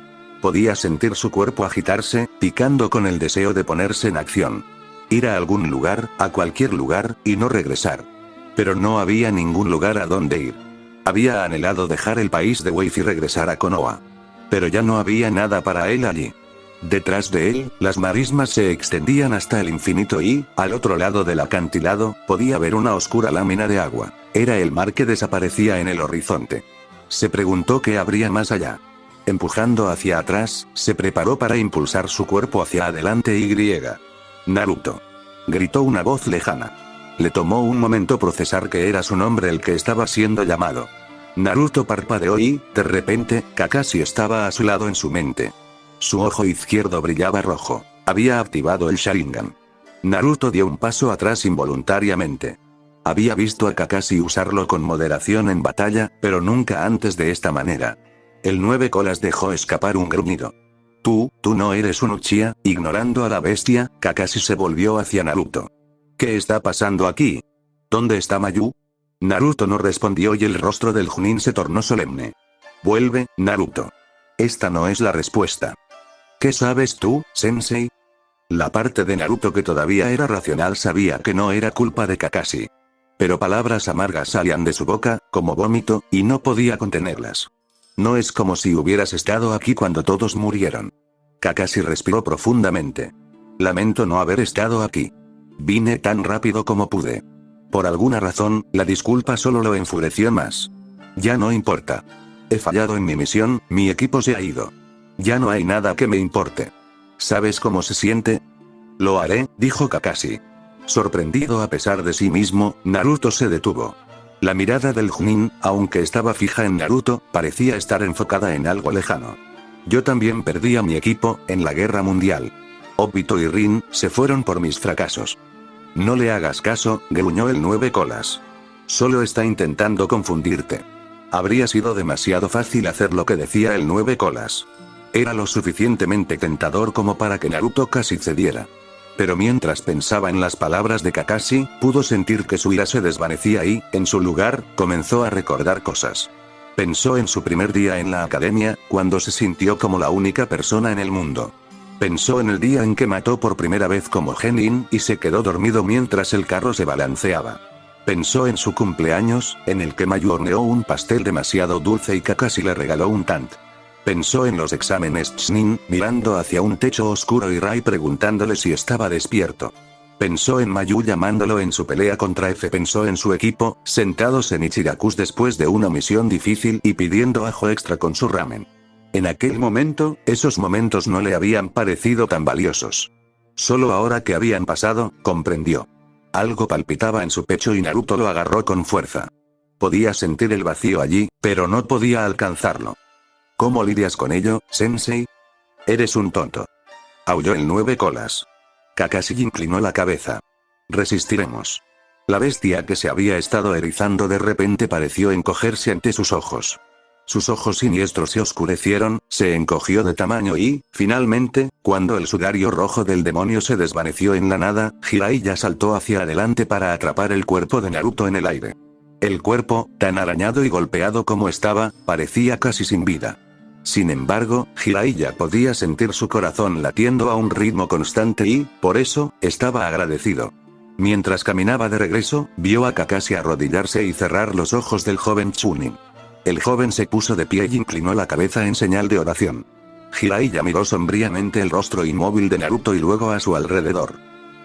Podía sentir su cuerpo agitarse, picando con el deseo de ponerse en acción. Ir a algún lugar, a cualquier lugar, y no regresar. Pero no había ningún lugar a donde ir. Había anhelado dejar el país de Wave y regresar a Konoha. Pero ya no había nada para él allí. Detrás de él, las marismas se extendían hasta el infinito y, al otro lado del acantilado, podía ver una oscura lámina de agua. Era el mar que desaparecía en el horizonte. Se preguntó qué habría más allá. Empujando hacia atrás, se preparó para impulsar su cuerpo hacia adelante y Naruto. Gritó una voz lejana. Le tomó un momento procesar que era su nombre el que estaba siendo llamado. Naruto parpadeó y, de repente, Kakashi estaba a su lado en su mente. Su ojo izquierdo brillaba rojo. Había activado el Sharingan. Naruto dio un paso atrás involuntariamente. Había visto a Kakashi usarlo con moderación en batalla, pero nunca antes de esta manera. El 9 colas dejó escapar un gruñido. Tú no eres un Uchiha. Ignorando a la bestia, Kakashi se volvió hacia Naruto. ¿Qué está pasando aquí? ¿Dónde está Mayu? Naruto no respondió y el rostro del Chunin se tornó solemne. Vuelve, Naruto. Esta no es la respuesta. ¿Qué sabes tú, Sensei? La parte de Naruto que todavía era racional sabía que no era culpa de Kakashi. Pero palabras amargas salían de su boca, como vómito, y no podía contenerlas. No es como si hubieras estado aquí cuando todos murieron. Kakashi respiró profundamente. Lamento no haber estado aquí. Vine tan rápido como pude. Por alguna razón, la disculpa solo lo enfureció más. Ya no importa. He fallado en mi misión, mi equipo se ha ido. Ya no hay nada que me importe. ¿Sabes cómo se siente? Lo haré, dijo Kakashi. Sorprendido a pesar de sí mismo, Naruto se detuvo. La mirada del Chunin, aunque estaba fija en Naruto, parecía estar enfocada en algo lejano. Yo también perdí a mi equipo, en la guerra mundial. Obito y Rin, se fueron por mis fracasos. No le hagas caso, gruñó el 9 colas. Solo está intentando confundirte. Habría sido demasiado fácil hacer lo que decía el 9 colas. Era lo suficientemente tentador como para que Naruto casi cediera. Pero mientras pensaba en las palabras de Kakashi, pudo sentir que su ira se desvanecía y, en su lugar, comenzó a recordar cosas. Pensó en su primer día en la academia, cuando se sintió como la única persona en el mundo. Pensó en el día en que mató por primera vez como Genin y se quedó dormido mientras el carro se balanceaba. Pensó en su cumpleaños, en el que Mayu horneó un pastel demasiado dulce y Kakashi le regaló un tant. Pensó en los exámenes Chunin, mirando hacia un techo oscuro y Rai preguntándole si estaba despierto. Pensó en Mayu llamándolo en su pelea contra F. Pensó en su equipo, sentados en Ichiraku's después de una misión difícil y pidiendo ajo extra con su ramen. En aquel momento, esos momentos no le habían parecido tan valiosos. Solo ahora que habían pasado, comprendió. Algo palpitaba en su pecho y Naruto lo agarró con fuerza. Podía sentir el vacío allí, pero no podía alcanzarlo. ¿Cómo lidias con ello, Sensei? Eres un tonto. Aulló el 9 colas. Kakashi inclinó la cabeza. Resistiremos. La bestia que se había estado erizando de repente pareció encogerse ante sus ojos. Sus ojos siniestros se oscurecieron, se encogió de tamaño y, finalmente, cuando el sudario rojo del demonio se desvaneció en la nada, Jiraiya saltó hacia adelante para atrapar el cuerpo de Naruto en el aire. El cuerpo, tan arañado y golpeado como estaba, parecía casi sin vida. Sin embargo, Jiraiya podía sentir su corazón latiendo a un ritmo constante y, por eso, estaba agradecido. Mientras caminaba de regreso, vio a Kakashi arrodillarse y cerrar los ojos del joven Chunin. El joven se puso de pie y inclinó la cabeza en señal de oración. Jiraiya miró sombríamente el rostro inmóvil de Naruto y luego a su alrededor.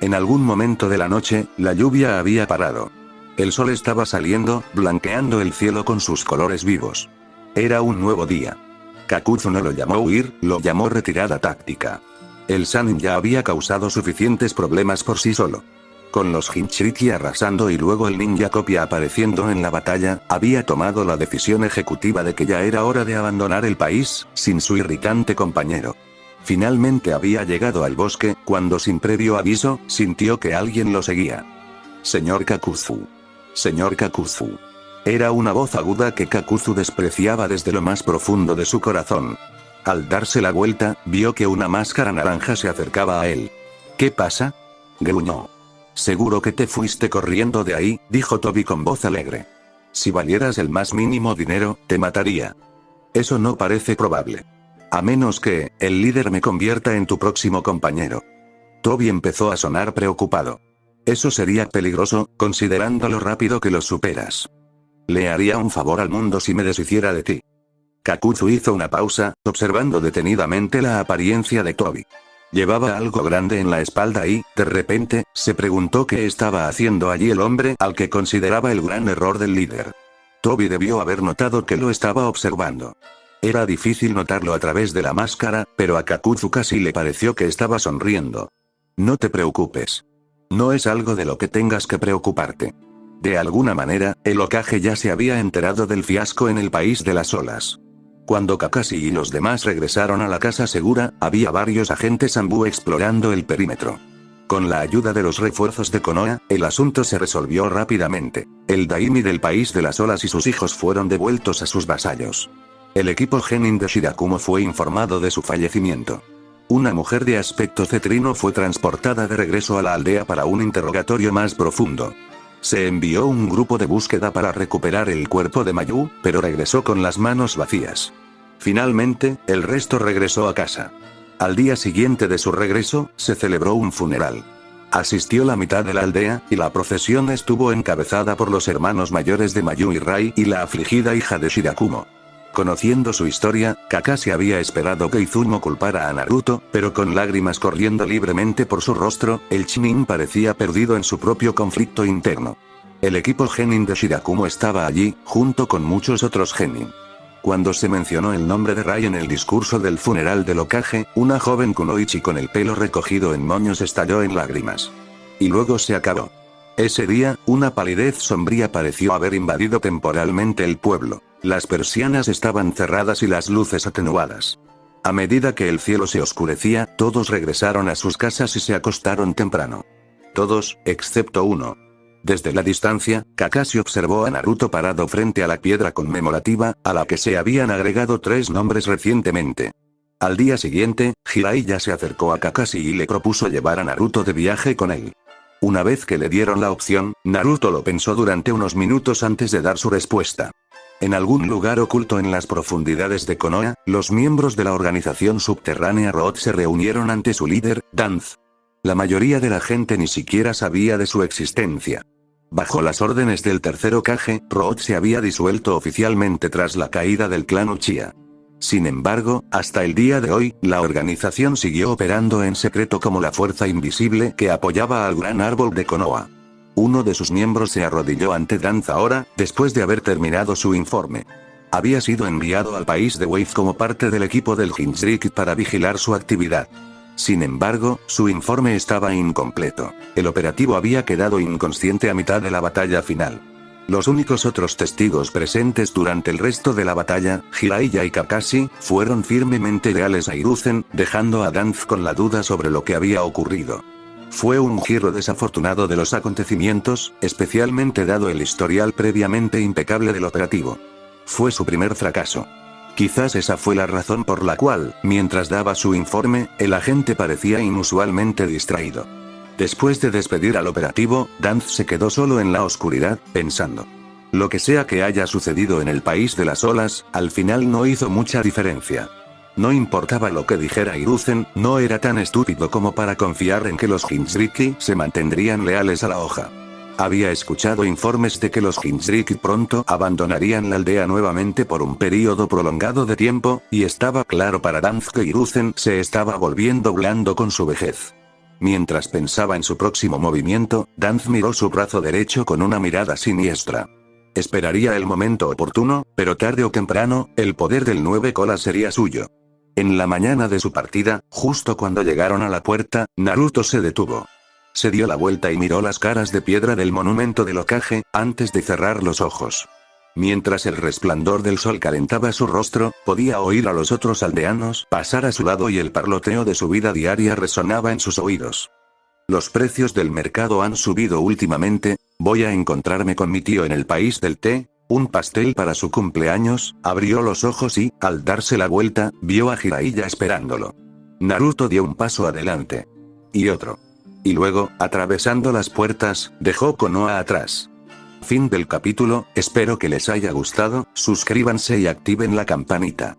En algún momento de la noche, la lluvia había parado. El sol estaba saliendo, blanqueando el cielo con sus colores vivos. Era un nuevo día. Kakuzu no lo llamó huir, lo llamó retirada táctica. El Sannin ya había causado suficientes problemas por sí solo. Con los Jinchuriki arrasando y luego el ninja copia apareciendo en la batalla, había tomado la decisión ejecutiva de que ya era hora de abandonar el país, sin su irritante compañero. Finalmente había llegado al bosque, cuando sin previo aviso, sintió que alguien lo seguía. Señor Kakuzu. Señor Kakuzu. Era una voz aguda que Kakuzu despreciaba desde lo más profundo de su corazón. Al darse la vuelta, vio que una máscara naranja se acercaba a él. ¿Qué pasa? Gruñó. Seguro que te fuiste corriendo de ahí, dijo Toby con voz alegre. Si valieras el más mínimo dinero, te mataría. Eso no parece probable. A menos que, el líder me convierta en tu próximo compañero. Toby empezó a sonar preocupado. Eso sería peligroso, considerando lo rápido que lo superas. Le haría un favor al mundo si me deshiciera de ti. Kakuzu hizo una pausa, observando detenidamente la apariencia de Toby. Llevaba algo grande en la espalda y, de repente, se preguntó qué estaba haciendo allí el hombre al que consideraba el gran error del líder. Toby debió haber notado que lo estaba observando. Era difícil notarlo a través de la máscara, pero a Kakuzu casi le pareció que estaba sonriendo. No te preocupes. No es algo de lo que tengas que preocuparte. De alguna manera, el Hokage ya se había enterado del fiasco en el país de las olas. Cuando Kakashi y los demás regresaron a la casa segura, había varios agentes Anbu explorando el perímetro. Con la ayuda de los refuerzos de Konoha, el asunto se resolvió rápidamente. El daimi del país de las olas y sus hijos fueron devueltos a sus vasallos. El equipo Genin de Shirakumo fue informado de su fallecimiento. Una mujer de aspecto cetrino fue transportada de regreso a la aldea para un interrogatorio más profundo. Se envió un grupo de búsqueda para recuperar el cuerpo de Mayu, pero regresó con las manos vacías. Finalmente, el resto regresó a casa. Al día siguiente de su regreso, se celebró un funeral. Asistió la mitad de la aldea, y la procesión estuvo encabezada por los hermanos mayores de Mayu y Rai y la afligida hija de Shirakumo. Conociendo su historia, Kakashi había esperado que Izumo culpara a Naruto, pero con lágrimas corriendo libremente por su rostro, el Chunin parecía perdido en su propio conflicto interno. El equipo Genin de Shirakumo estaba allí, junto con muchos otros Genin. Cuando se mencionó el nombre de Rai en el discurso del funeral del Hokage, una joven kunoichi con el pelo recogido en moños estalló en lágrimas. Y luego se acabó. Ese día, una palidez sombría pareció haber invadido temporalmente el pueblo. Las persianas estaban cerradas y las luces atenuadas. A medida que el cielo se oscurecía, todos regresaron a sus casas y se acostaron temprano. Todos, excepto uno. Desde la distancia, Kakashi observó a Naruto parado frente a la piedra conmemorativa, a la que se habían agregado 3 nombres recientemente. Al día siguiente, Jiraiya se acercó a Kakashi y le propuso llevar a Naruto de viaje con él. Una vez que le dieron la opción, Naruto lo pensó durante unos minutos antes de dar su respuesta. En algún lugar oculto en las profundidades de Konoha, los miembros de la organización subterránea Root se reunieron ante su líder, Danz. La mayoría de la gente ni siquiera sabía de su existencia. Bajo las órdenes del tercer Hokage, Root se había disuelto oficialmente tras la caída del clan Uchiha. Sin embargo, hasta el día de hoy, la organización siguió operando en secreto como la fuerza invisible que apoyaba al gran árbol de Konoha. Uno de sus miembros se arrodilló ante Danz ahora, después de haber terminado su informe. Había sido enviado al país de Wave como parte del equipo del Jinchuriki para vigilar su actividad. Sin embargo, su informe estaba incompleto. El operativo había quedado inconsciente a mitad de la batalla final. Los únicos otros testigos presentes durante el resto de la batalla, Jiraiya y Kakashi, fueron firmemente leales a Hiruzen, dejando a Danz con la duda sobre lo que había ocurrido. Fue un giro desafortunado de los acontecimientos, especialmente dado el historial previamente impecable del operativo. Fue su primer fracaso. Quizás esa fue la razón por la cual, mientras daba su informe, el agente parecía inusualmente distraído. Después de despedir al operativo, Danz se quedó solo en la oscuridad, pensando. Lo que sea que haya sucedido en el país de las olas, al final no hizo mucha diferencia. No importaba lo que dijera Hiruzen, no era tan estúpido como para confiar en que los Jinchuriki se mantendrían leales a la hoja. Había escuchado informes de que los Jinchuriki pronto abandonarían la aldea nuevamente por un período prolongado de tiempo, y estaba claro para Danz que Hiruzen se estaba volviendo blando con su vejez. Mientras pensaba en su próximo movimiento, Danz miró su brazo derecho con una mirada siniestra. Esperaría el momento oportuno, pero tarde o temprano, el poder del 9 colas sería suyo. En la mañana de su partida, justo cuando llegaron a la puerta, Naruto se detuvo. Se dio la vuelta y miró las caras de piedra del monumento del Hokage, antes de cerrar los ojos. Mientras el resplandor del sol calentaba su rostro, podía oír a los otros aldeanos pasar a su lado y el parloteo de su vida diaria resonaba en sus oídos. Los precios del mercado han subido últimamente, voy a encontrarme con mi tío en el país del té, un pastel para su cumpleaños. Abrió los ojos y, al darse la vuelta, vio a Jiraiya esperándolo. Naruto dio un paso adelante. Y otro. Y luego, atravesando las puertas, dejó Konoha atrás. Fin del capítulo, espero que les haya gustado, suscríbanse y activen la campanita.